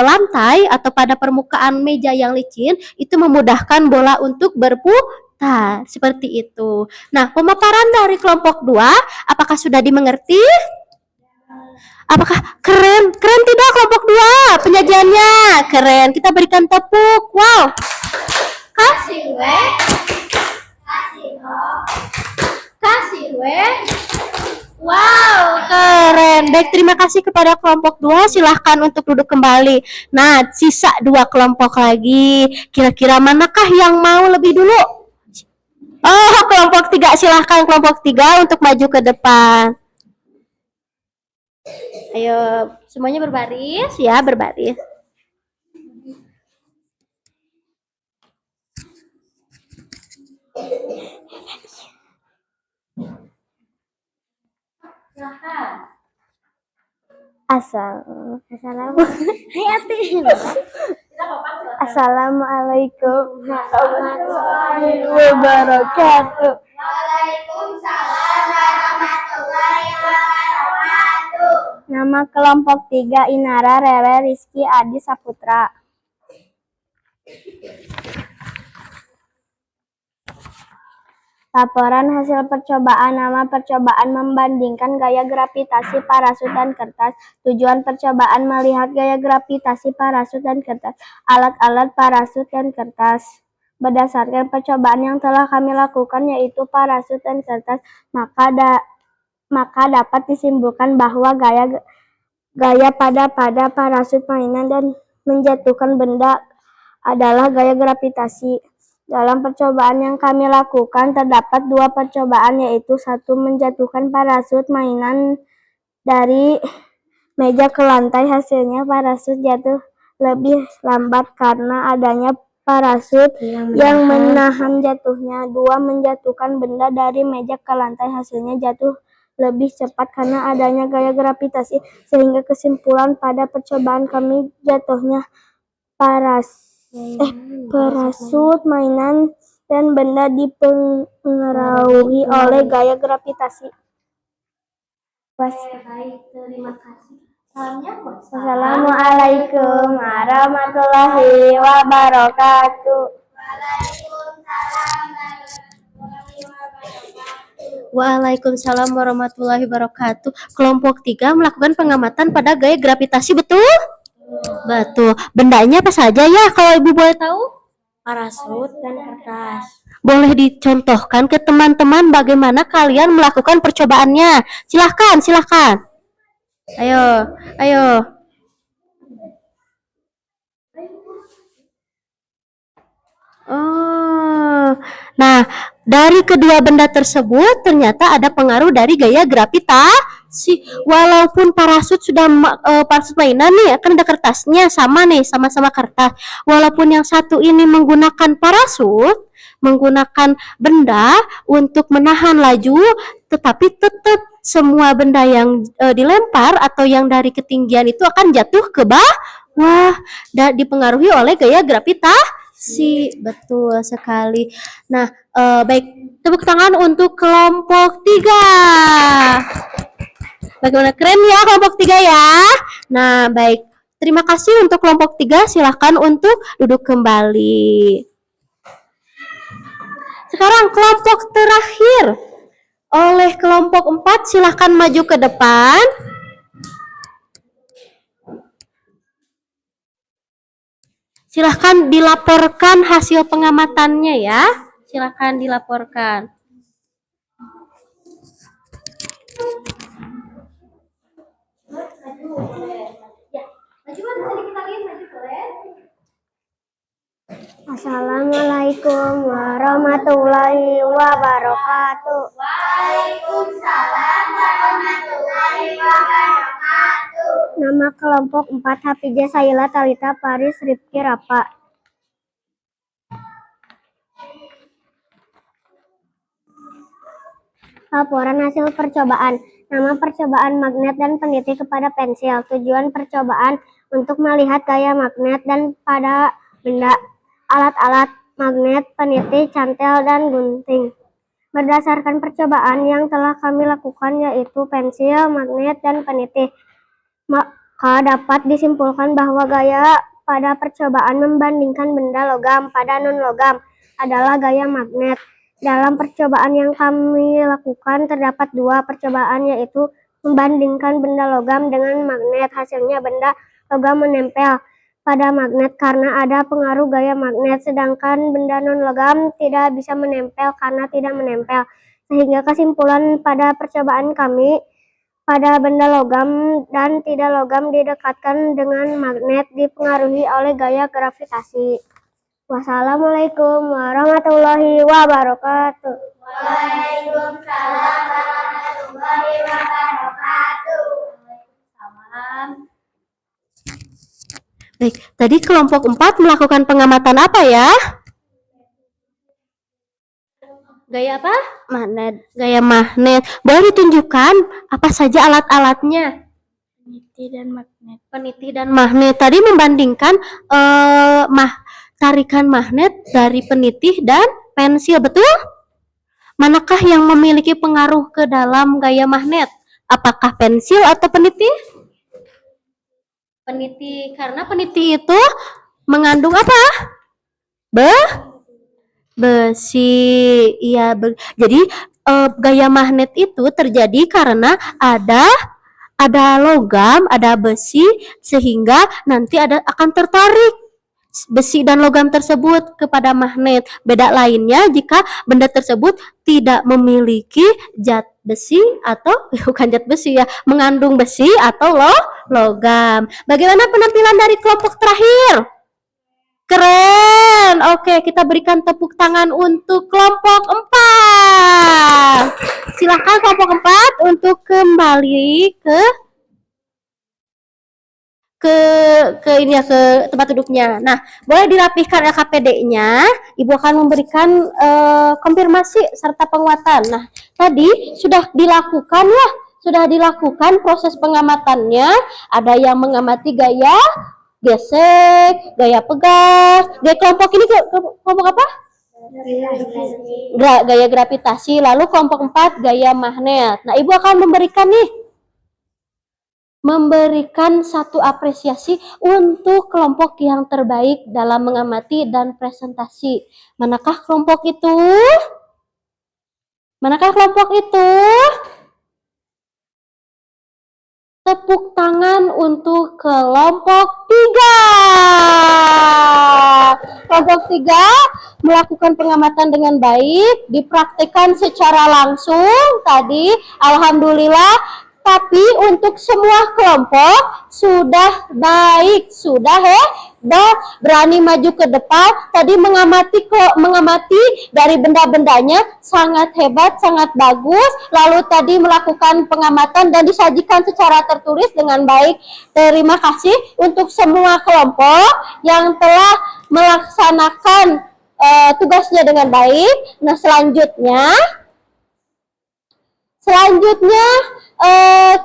lantai atau pada permukaan meja yang licin itu memudahkan bola untuk berputar seperti itu. Nah, pemaparan dari kelompok 2 apakah sudah dimengerti? Apakah keren? Keren tidak kelompok 2 penyajiannya? Keren. Kita berikan tepuk. Wow. Kasih weh. Kasih weh. Wow, keren. Baik, terima kasih kepada kelompok 2. Silahkan untuk duduk kembali. Nah, sisa 2 kelompok lagi. Kira-kira manakah yang mau lebih dulu? Oh, kelompok 3. Silahkan kelompok 3 untuk maju ke depan. Ayo, semuanya berbaris ya, berbaris. Assalamualaikum warahmatullahi wabarakatuh. Nama kelompok 3 Inara Rere Rizky Adi Saputra. Laporan hasil percobaan. Nama percobaan membandingkan gaya gravitasi parasut dan kertas. Tujuan percobaan melihat gaya gravitasi parasut dan kertas, alat-alat parasut dan kertas. Berdasarkan percobaan yang telah kami lakukan yaitu parasut dan kertas, maka dapat disimpulkan bahwa gaya pada parasut mainan dan menjatuhkan benda adalah gaya gravitasi. Dalam percobaan yang kami lakukan terdapat 2 percobaan yaitu 1 menjatuhkan parasut mainan dari meja ke lantai. Hasilnya parasut jatuh lebih lambat karena adanya parasut yang menahan jatuhnya. 2 menjatuhkan benda dari meja ke lantai. Hasilnya jatuh lebih cepat karena adanya gaya gravitasi. Sehingga kesimpulan pada percobaan kami jatuhnya parasut mainan dan benda dipengaruhi oleh gaya gravitasi. Baik, terima kasih. Assalamualaikum warahmatullahi wabarakatuh. Waalaikumsalam warahmatullahi wabarakatuh. Kelompok 3 melakukan pengamatan pada gaya gravitasi, betul? Betul. Bendanya apa saja ya kalau Ibu boleh tahu? Parasut dan kertas. Boleh dicontohkan ke teman-teman bagaimana kalian melakukan percobaannya? Silahkan. Ayo. Oh, nah dari kedua benda tersebut ternyata ada pengaruh dari gaya gravitasi. Walaupun parasut sudah parasut mainan nih, kan ada kertasnya sama-sama kertas. Walaupun yang satu ini menggunakan parasut, menggunakan benda untuk menahan laju, tetapi tetap semua benda yang dilempar atau yang dari ketinggian itu akan jatuh ke bawah dan dipengaruhi oleh gaya gravitasi. Betul sekali. Nah, baik, tepuk tangan untuk kelompok 3. Bagaimana keren ya kelompok 3 ya. Nah, baik. Terima kasih untuk kelompok 3. Silahkan untuk duduk kembali. Sekarang kelompok terakhir oleh kelompok 4, silahkan maju ke depan. Silahkan dilaporkan hasil pengamatannya ya. Silahkan dilaporkan. Assalamualaikum warahmatullahi wabarakatuh. Waalaikumsalam warahmatullahi wabarakatuh. Nama kelompok 4 Hafijah Saila Talita Paris Rifki Rafa. Laporan hasil percobaan. Nama percobaan magnet dan peniti kepada pensil. Tujuan percobaan untuk melihat gaya magnet dan pada benda, alat-alat magnet, peniti, cantel, dan gunting. Berdasarkan percobaan yang telah kami lakukan yaitu pensil, magnet, dan peniti, maka dapat disimpulkan bahwa gaya pada percobaan membandingkan benda logam pada non-logam adalah gaya magnet. Dalam percobaan yang kami lakukan terdapat 2 percobaan yaitu membandingkan benda logam dengan magnet. Hasilnya benda logam menempel pada magnet karena ada pengaruh gaya magnet, sedangkan benda non-logam tidak bisa menempel karena tidak menempel. Sehingga kesimpulan pada percobaan kami pada benda logam dan tidak logam didekatkan dengan magnet dipengaruhi oleh gaya gravitasi. Wassalamualaikum warahmatullahi wabarakatuh. Waalaikumsalam warahmatullahi wabarakatuh. Baik, tadi kelompok 4 melakukan pengamatan apa ya? Gaya apa? Magnet. Gaya magnet. Boleh ditunjukkan apa saja alat-alatnya? Peniti dan magnet. Peniti dan magnet. Tadi membandingkan tarikan magnet dari peniti dan pensil, betul? Manakah yang memiliki pengaruh ke dalam gaya magnet? Apakah pensil atau peniti? Peniti, karena peniti itu mengandung apa? Besi. Iya, jadi gaya magnet itu terjadi karena ada logam, ada besi, sehingga nanti akan tertarik besi dan logam tersebut kepada magnet. Beda lainnya jika benda tersebut tidak memiliki zat besi atau bukan zat besi ya, mengandung besi atau logam. Bagaimana penampilan dari kelompok terakhir? Keren. Oke, kita berikan tepuk tangan untuk kelompok 4. Silakan kelompok 4 untuk kembali ke ini ya, ke tempat duduknya. Nah, boleh dirapihkan LKPD-nya. Ibu akan memberikan konfirmasi serta penguatan. Nah, tadi sudah dilakukan proses pengamatannya. Ada yang mengamati gaya gesek, gaya pegas. Gaya kelompok ini kelompok apa? Gaya gravitasi. Lalu kelompok 4 gaya magnet. Nah, Ibu akan memberikan satu apresiasi untuk kelompok yang terbaik dalam mengamati dan presentasi. Manakah kelompok itu? Tepuk tangan untuk kelompok 3. Kelompok 3 melakukan pengamatan dengan baik, dipraktikkan secara langsung tadi, alhamdulillah. Tapi untuk semua kelompok sudah baik, sudah berani maju ke depan. Tadi mengamati dari benda-bendanya sangat hebat, sangat bagus. Lalu tadi melakukan pengamatan dan disajikan secara tertulis dengan baik. Terima kasih untuk semua kelompok yang telah melaksanakan tugasnya dengan baik. Nah, selanjutnya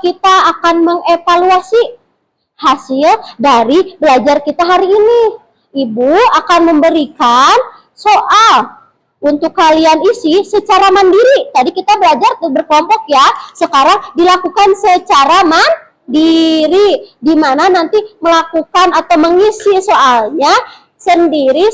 kita akan mengevaluasi hasil dari belajar kita hari ini. Ibu akan memberikan soal untuk kalian isi secara mandiri. Tadi kita belajar berkelompok ya, sekarang dilakukan secara mandiri, di mana nanti melakukan atau mengisi soalnya sendiri,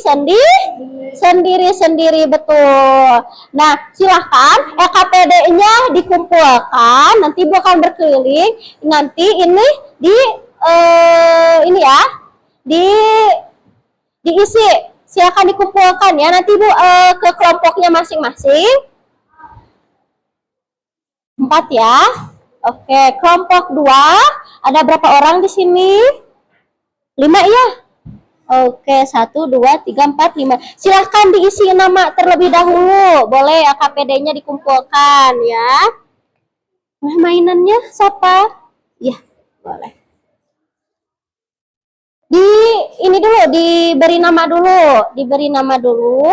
betul. Nah, silahkan LKPD-nya dikumpulkan, nanti Ibu akan berkeliling. Nanti ini diisi. Silakan dikumpulkan ya, nanti Ibu ke kelompoknya masing-masing. 4 ya. Oke, kelompok 2 ada berapa orang di sini? 5 ya. Oke, 1, 2, 3, 4, 5. Silahkan diisi nama terlebih dahulu. Boleh KPD-nya dikumpulkan ya. Nah, mainannya siapa? Ya, boleh. Diberi nama dulu.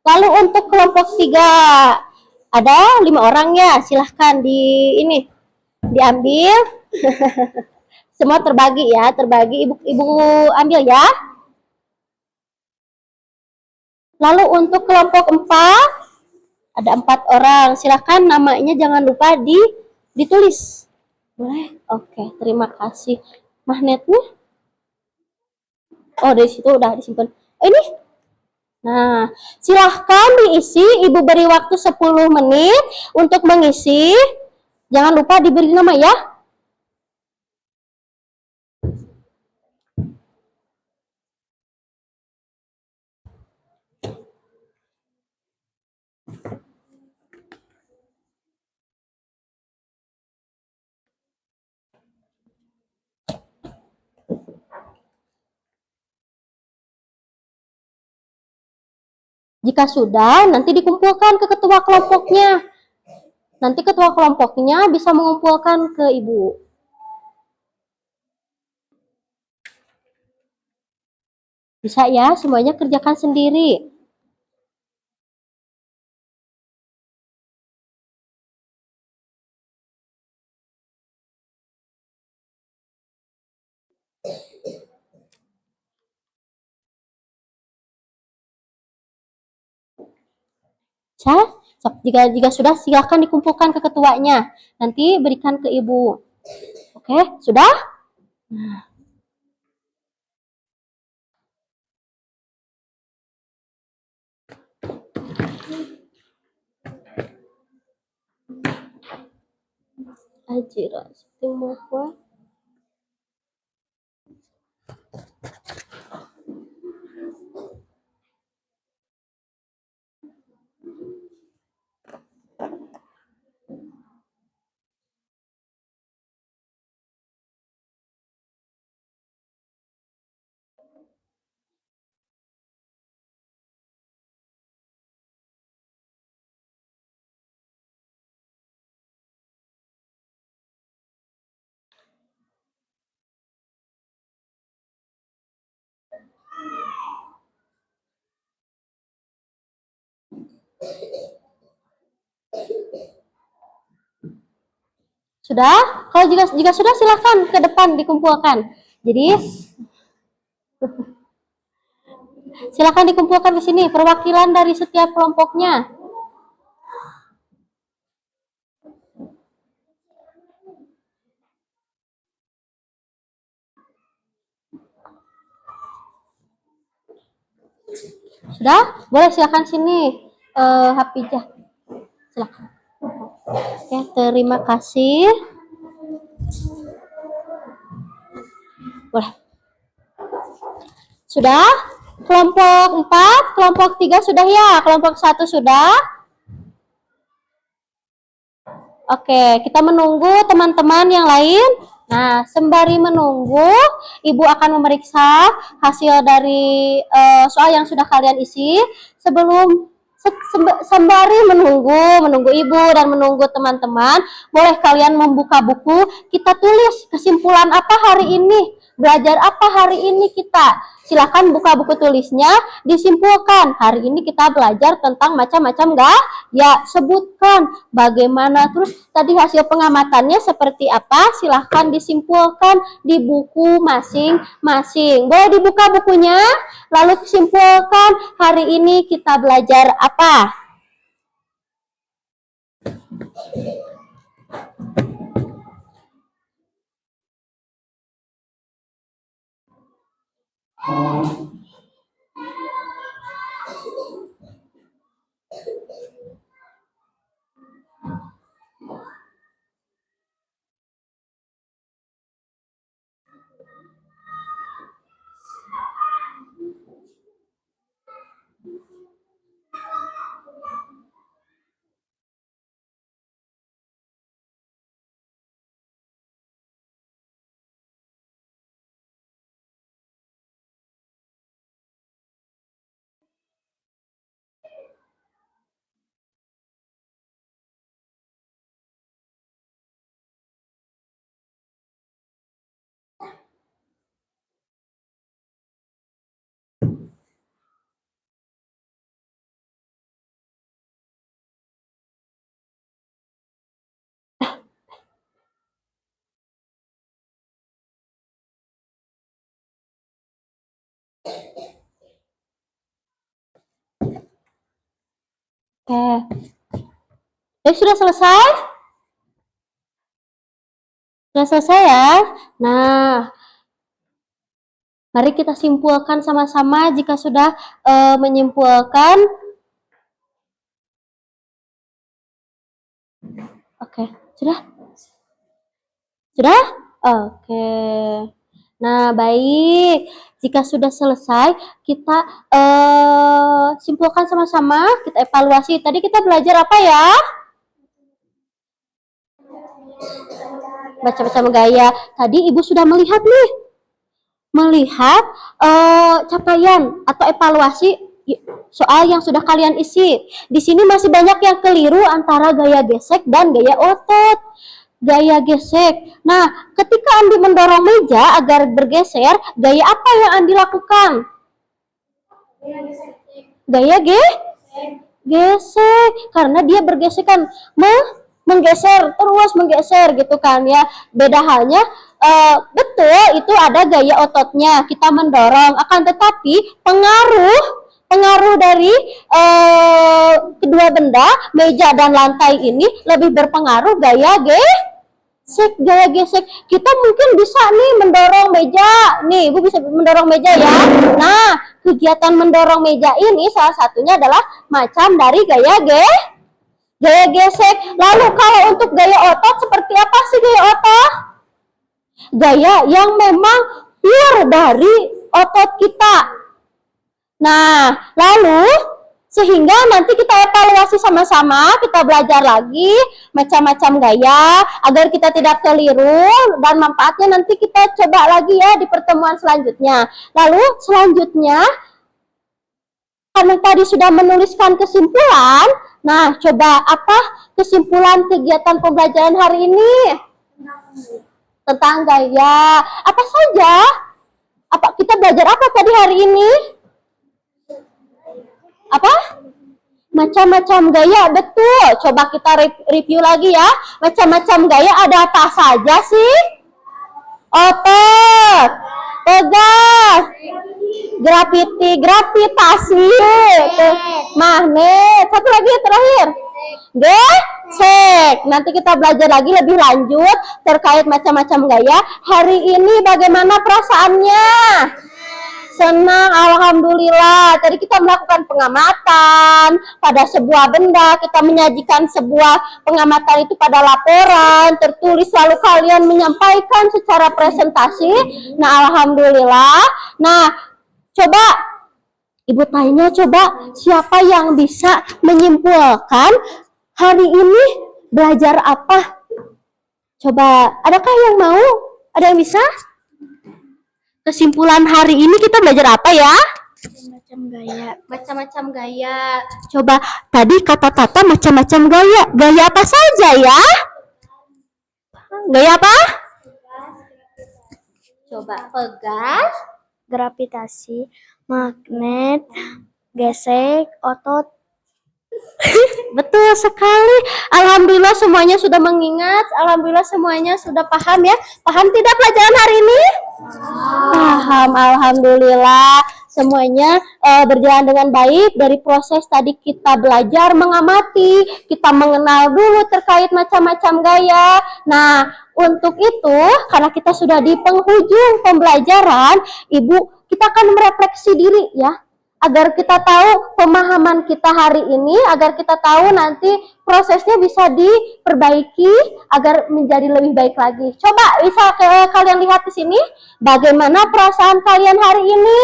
Lalu untuk kelompok 3 ada 5 orang ya. Silahkan diambil. Semua terbagi ya, ibu ambil ya. Lalu untuk kelompok 4 ada 4 orang. Silahkan namanya jangan lupa ditulis. Boleh? Oke, terima kasih. Magnetnya? Oh, dari situ udah disimpan. Ini? Nah, silahkan diisi. Ibu beri waktu 10 menit untuk mengisi. Jangan lupa diberi nama ya. Jika sudah, nanti dikumpulkan ke ketua kelompoknya. Nanti ketua kelompoknya bisa mengumpulkan ke ibu. Bisa ya, semuanya kerjakan sendiri. Jika sudah, silakan dikumpulkan ke ketuanya. Nanti berikan ke ibu. Oke, sudah? Ajira, mau apa? Sudah? Kalau jika sudah, silakan ke depan dikumpulkan. Jadi silakan dikumpulkan ke sini perwakilan dari setiap kelompoknya. Sudah? Boleh, silakan sini. Hafijah. Silakan. Oke, terima kasih. Boleh. Sudah? Kelompok 4, kelompok 3 sudah ya? Kelompok 1 sudah? Oke, kita menunggu teman-teman yang lain. Nah, sembari menunggu, Ibu akan memeriksa hasil dari soal yang sudah kalian isi. Sembari menunggu Ibu dan menunggu teman-teman, boleh kalian membuka buku, kita tulis kesimpulan apa hari ini, belajar apa hari ini kita. Silakan buka buku tulisnya, disimpulkan. Hari ini kita belajar tentang macam-macam ya, sebutkan bagaimana, terus tadi hasil pengamatannya seperti apa, silahkan disimpulkan di buku masing-masing. Boleh dibuka bukunya, lalu simpulkan hari ini kita belajar apa. Oke. Sudah selesai? Sudah selesai ya? Nah, mari kita simpulkan sama-sama. Jika sudah menyimpulkan, oke, sudah? Sudah? Oke. Nah, baik. Jika sudah selesai, kita simpulkan sama-sama, kita evaluasi. Tadi kita belajar apa ya? Baca-baca gaya. Tadi Ibu sudah melihat nih. Melihat capaian atau evaluasi soal yang sudah kalian isi. Di sini masih banyak yang keliru antara gaya gesek dan gaya otot. Gaya gesek. Nah, ketika Andi mendorong meja agar bergeser, gaya apa yang Andi lakukan? Gaya gesek. Karena dia bergesekan, menggeser, terus menggeser gitu kan ya. Beda halnya betul itu ada gaya ototnya, kita mendorong, akan tetapi pengaruh dari kedua benda, meja dan lantai ini lebih berpengaruh gaya gesek. Kita mungkin bisa nih mendorong meja. Nih, Ibu bisa mendorong meja ya. Nah, kegiatan mendorong meja ini salah satunya adalah macam dari gaya gesek. Lalu kalau untuk gaya otot seperti apa sih gaya otot? Gaya yang memang pure dari otot kita. Nah, lalu sehingga nanti kita evaluasi sama-sama, kita belajar lagi macam-macam gaya agar kita tidak keliru dan manfaatnya nanti kita coba lagi ya di pertemuan selanjutnya. Lalu selanjutnya karena tadi sudah menuliskan kesimpulan, nah coba apa kesimpulan kegiatan pembelajaran hari ini? Tentang gaya. Apa saja? Apa kita belajar apa tadi hari ini? Apa? Macam-macam gaya, betul. Coba kita review lagi ya. Macam-macam gaya ada apa saja sih? Otot, tegas, gravitasi, magnet. Satu lagi terakhir. Gesek. Nanti kita belajar lagi lebih lanjut terkait macam-macam gaya. Hari ini bagaimana perasaannya? Senang, alhamdulillah. Tadi kita melakukan pengamatan pada sebuah benda, kita menyajikan sebuah pengamatan itu pada laporan tertulis, lalu kalian menyampaikan secara presentasi. Nah, alhamdulillah. Nah, coba Ibu tanya, coba siapa yang bisa menyimpulkan hari ini belajar apa? Coba, adakah yang mau? Ada yang bisa? Kesimpulan hari ini kita belajar apa ya? Macam-macam gaya. Coba tadi kata Tata macam-macam gaya. Gaya apa saja ya? Gaya apa? Coba pegas, Gravitasi, magnet, gesek, otot. betul sekali. Alhamdulillah semuanya sudah mengingat. Alhamdulillah semuanya sudah paham ya. Paham tidak pelajaran hari ini? Paham. Alhamdulillah semuanya berjalan dengan baik. Dari proses tadi kita belajar mengamati, kita mengenal dulu terkait macam-macam gaya. Nah, untuk itu karena kita sudah di penghujung pembelajaran, Ibu, kita akan merefleksi diri ya, agar kita tahu pemahaman kita hari ini, agar kita tahu nanti prosesnya bisa diperbaiki agar menjadi lebih baik lagi. Coba bisa kalian lihat di sini, bagaimana perasaan kalian hari ini?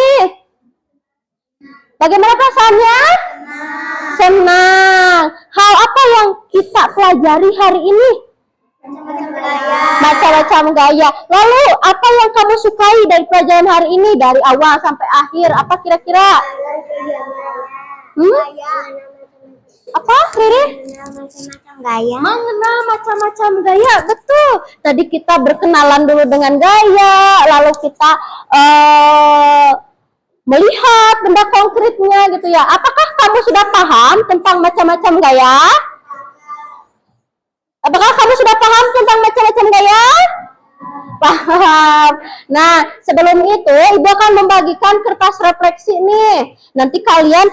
Bagaimana perasaannya? Senang. Hal apa yang kita pelajari hari ini? Macam-macam gaya. Lalu apa yang kamu sukai dari pelajaran hari ini dari awal sampai akhir? Apa kira-kira? Apa, Riri? Mengenal macam-macam gaya, betul. Tadi kita berkenalan dulu dengan gaya, lalu kita melihat benda konkretnya gitu ya. Apakah kamu sudah paham tentang macam-macam gaya? Apakah kamu sudah paham tentang macam-macam gaya? Paham. Nah, sebelum itu Ibu akan membagikan kertas refleksi nih. Nanti kalian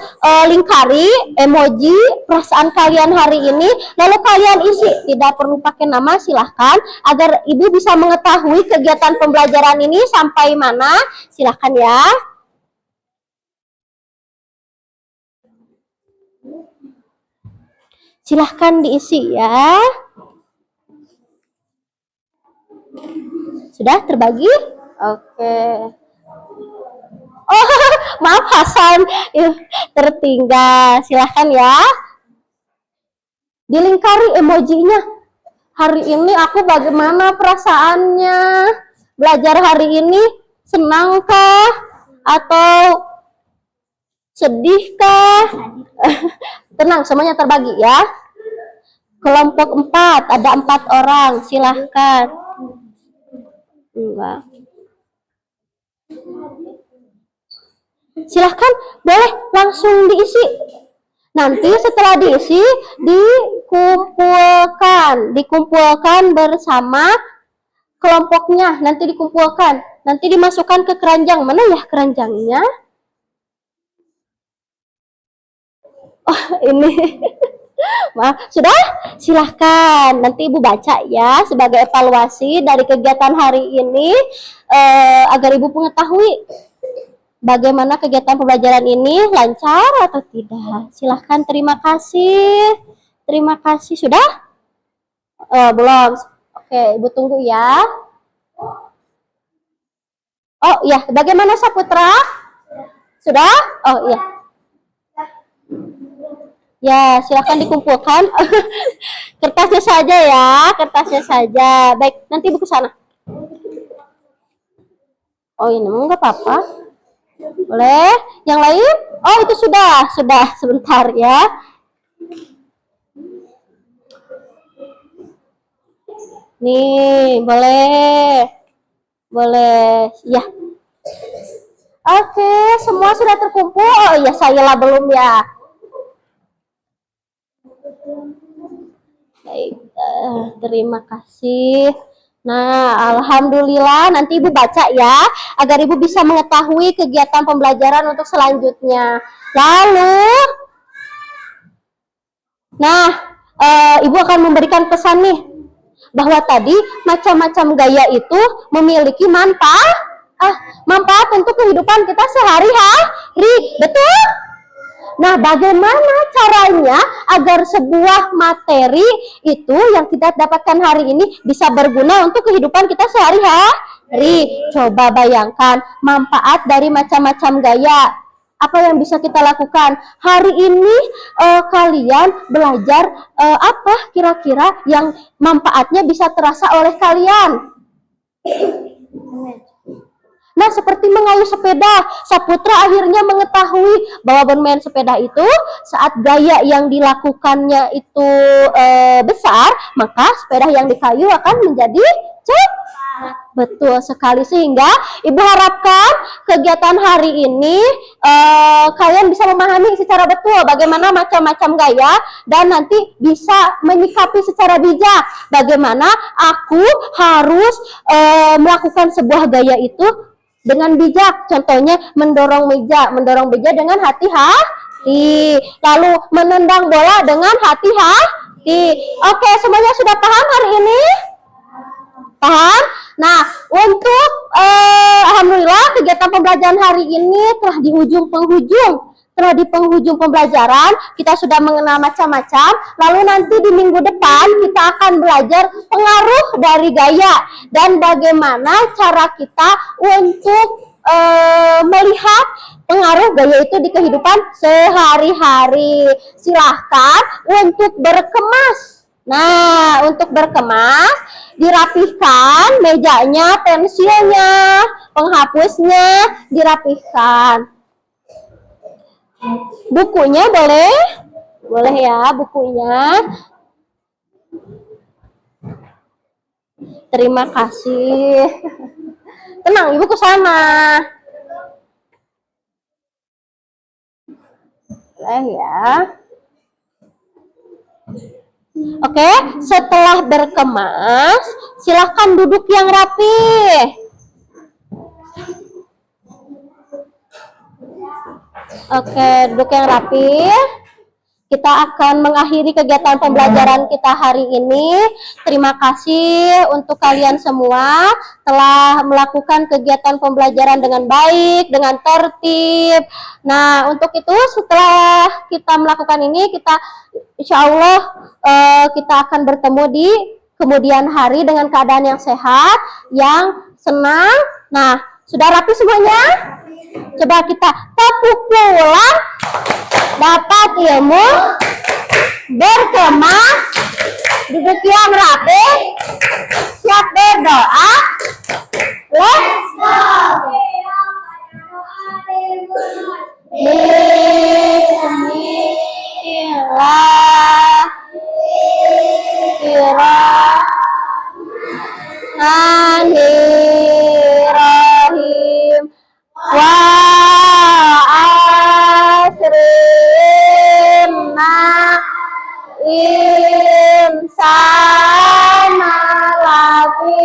lingkari emoji perasaan kalian hari ini, lalu kalian isi. Tidak perlu pakai nama, silahkan. Agar Ibu bisa mengetahui kegiatan pembelajaran ini sampai mana. Silahkan ya. Silahkan diisi ya. Sudah terbagi? Oke. Oh, maaf Hasan, tertinggal. Silahkan ya. Dilingkari emojinya. Hari ini aku bagaimana perasaannya? Belajar hari ini senangkah? Atau sedihkah? Tenang, semuanya terbagi ya. Kelompok 4, ada 4 orang. Silahkan. Enggak. Silahkan, boleh langsung diisi. Nanti setelah diisi, dikumpulkan bersama kelompoknya, nanti dikumpulkan, nanti dimasukkan ke keranjang. Mana ya keranjangnya? Oh, ini. Maaf, sudah? Silahkan. Nanti Ibu baca ya sebagai evaluasi dari kegiatan hari ini agar Ibu mengetahui bagaimana kegiatan pembelajaran ini lancar atau tidak. Silahkan, terima kasih. Terima kasih. Sudah? Belum. Oke, Ibu tunggu ya. Oh iya, bagaimana Saputra? Sudah? Oh iya. Ya, silakan dikumpulkan. Kertasnya saja ya, kertasnya saja. Baik, nanti Ibu ke sana. Oh, ini enggak apa-apa. Boleh? Yang lain? Oh, itu sudah. Sebentar ya. Nih, boleh. Boleh. Ya. Oke, semua sudah terkumpul. Oh iya, saya lah belum ya. Baik, terima kasih. Nah, alhamdulillah, nanti Ibu baca ya, agar Ibu bisa mengetahui kegiatan pembelajaran untuk selanjutnya. Lalu, nah, Ibu akan memberikan pesan nih, bahwa tadi macam-macam gaya itu memiliki manfaat untuk kehidupan kita sehari-hari. Betul? Nah, bagaimana caranya agar sebuah materi itu yang kita dapatkan hari ini bisa berguna untuk kehidupan kita sehari-hari? Coba bayangkan manfaat dari macam-macam gaya. Apa yang bisa kita lakukan? Hari ini kalian belajar apa kira-kira yang manfaatnya bisa terasa oleh kalian? Nah, seperti mengayuh sepeda, Saputra akhirnya mengetahui bahwa bermain sepeda itu saat gaya yang dilakukannya itu besar, maka sepeda yang dikayu akan menjadi cepat. Betul sekali, sehingga Ibu harapkan kegiatan hari ini kalian bisa memahami secara betul bagaimana macam-macam gaya dan nanti bisa menyikapi secara bijak bagaimana aku harus melakukan sebuah gaya itu dengan bijak. Contohnya mendorong meja dengan hati-hati, lalu menendang bola dengan hati-hati. Oke, semuanya sudah paham hari ini? Paham? Nah, untuk alhamdulillah kegiatan pembelajaran hari ini telah di penghujung pembelajaran, kita sudah mengenal macam-macam. Lalu nanti di minggu depan kita akan belajar pengaruh dari gaya dan bagaimana cara kita untuk melihat pengaruh gaya itu di kehidupan sehari-hari. Silahkan untuk berkemas. Nah, untuk berkemas, dirapihkan mejanya, pensilnya, penghapusnya dirapihkan. Bukunya boleh ya bukunya. Terima kasih. Tenang, Ibu ke sana. Boleh ya. Oke, setelah berkemas, silahkan duduk yang rapi. Oke, duduk yang rapi. Kita akan mengakhiri kegiatan pembelajaran kita hari ini. Terima kasih untuk kalian semua telah melakukan kegiatan pembelajaran dengan baik, dengan tertib. Nah, untuk itu setelah kita melakukan ini, kita insya Allah kita akan bertemu di kemudian hari dengan keadaan yang sehat, yang senang. Nah, sudah rapi semuanya? Coba kita tepuk pulang, dapat ilmu, berkemas, duduk yang rapi, siap berdoa. Let's go! Bismillahirrahmanirrahim. Wa asrin insana lafi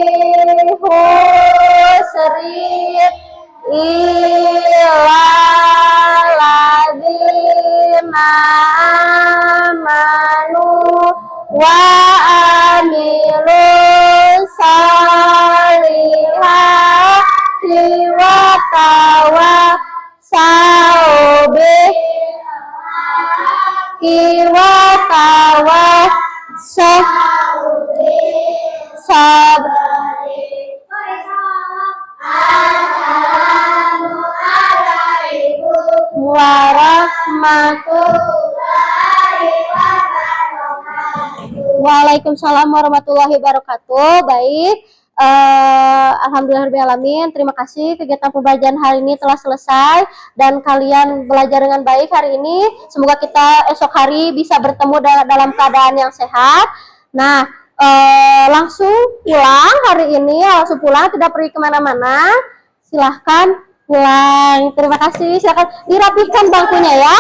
Waalaikumsalam warahmatullahi wabarakatuh. Baik, alhamdulillahirobbilalamin. Terima kasih, kegiatan pembelajaran hari ini telah selesai dan kalian belajar dengan baik hari ini. Semoga kita esok hari bisa bertemu dalam keadaan yang sehat. Nah, langsung pulang hari ini, langsung pulang, tidak pergi kemana-mana. Silahkan pulang. Terima kasih. Silahkan dirapikan bangkunya ya.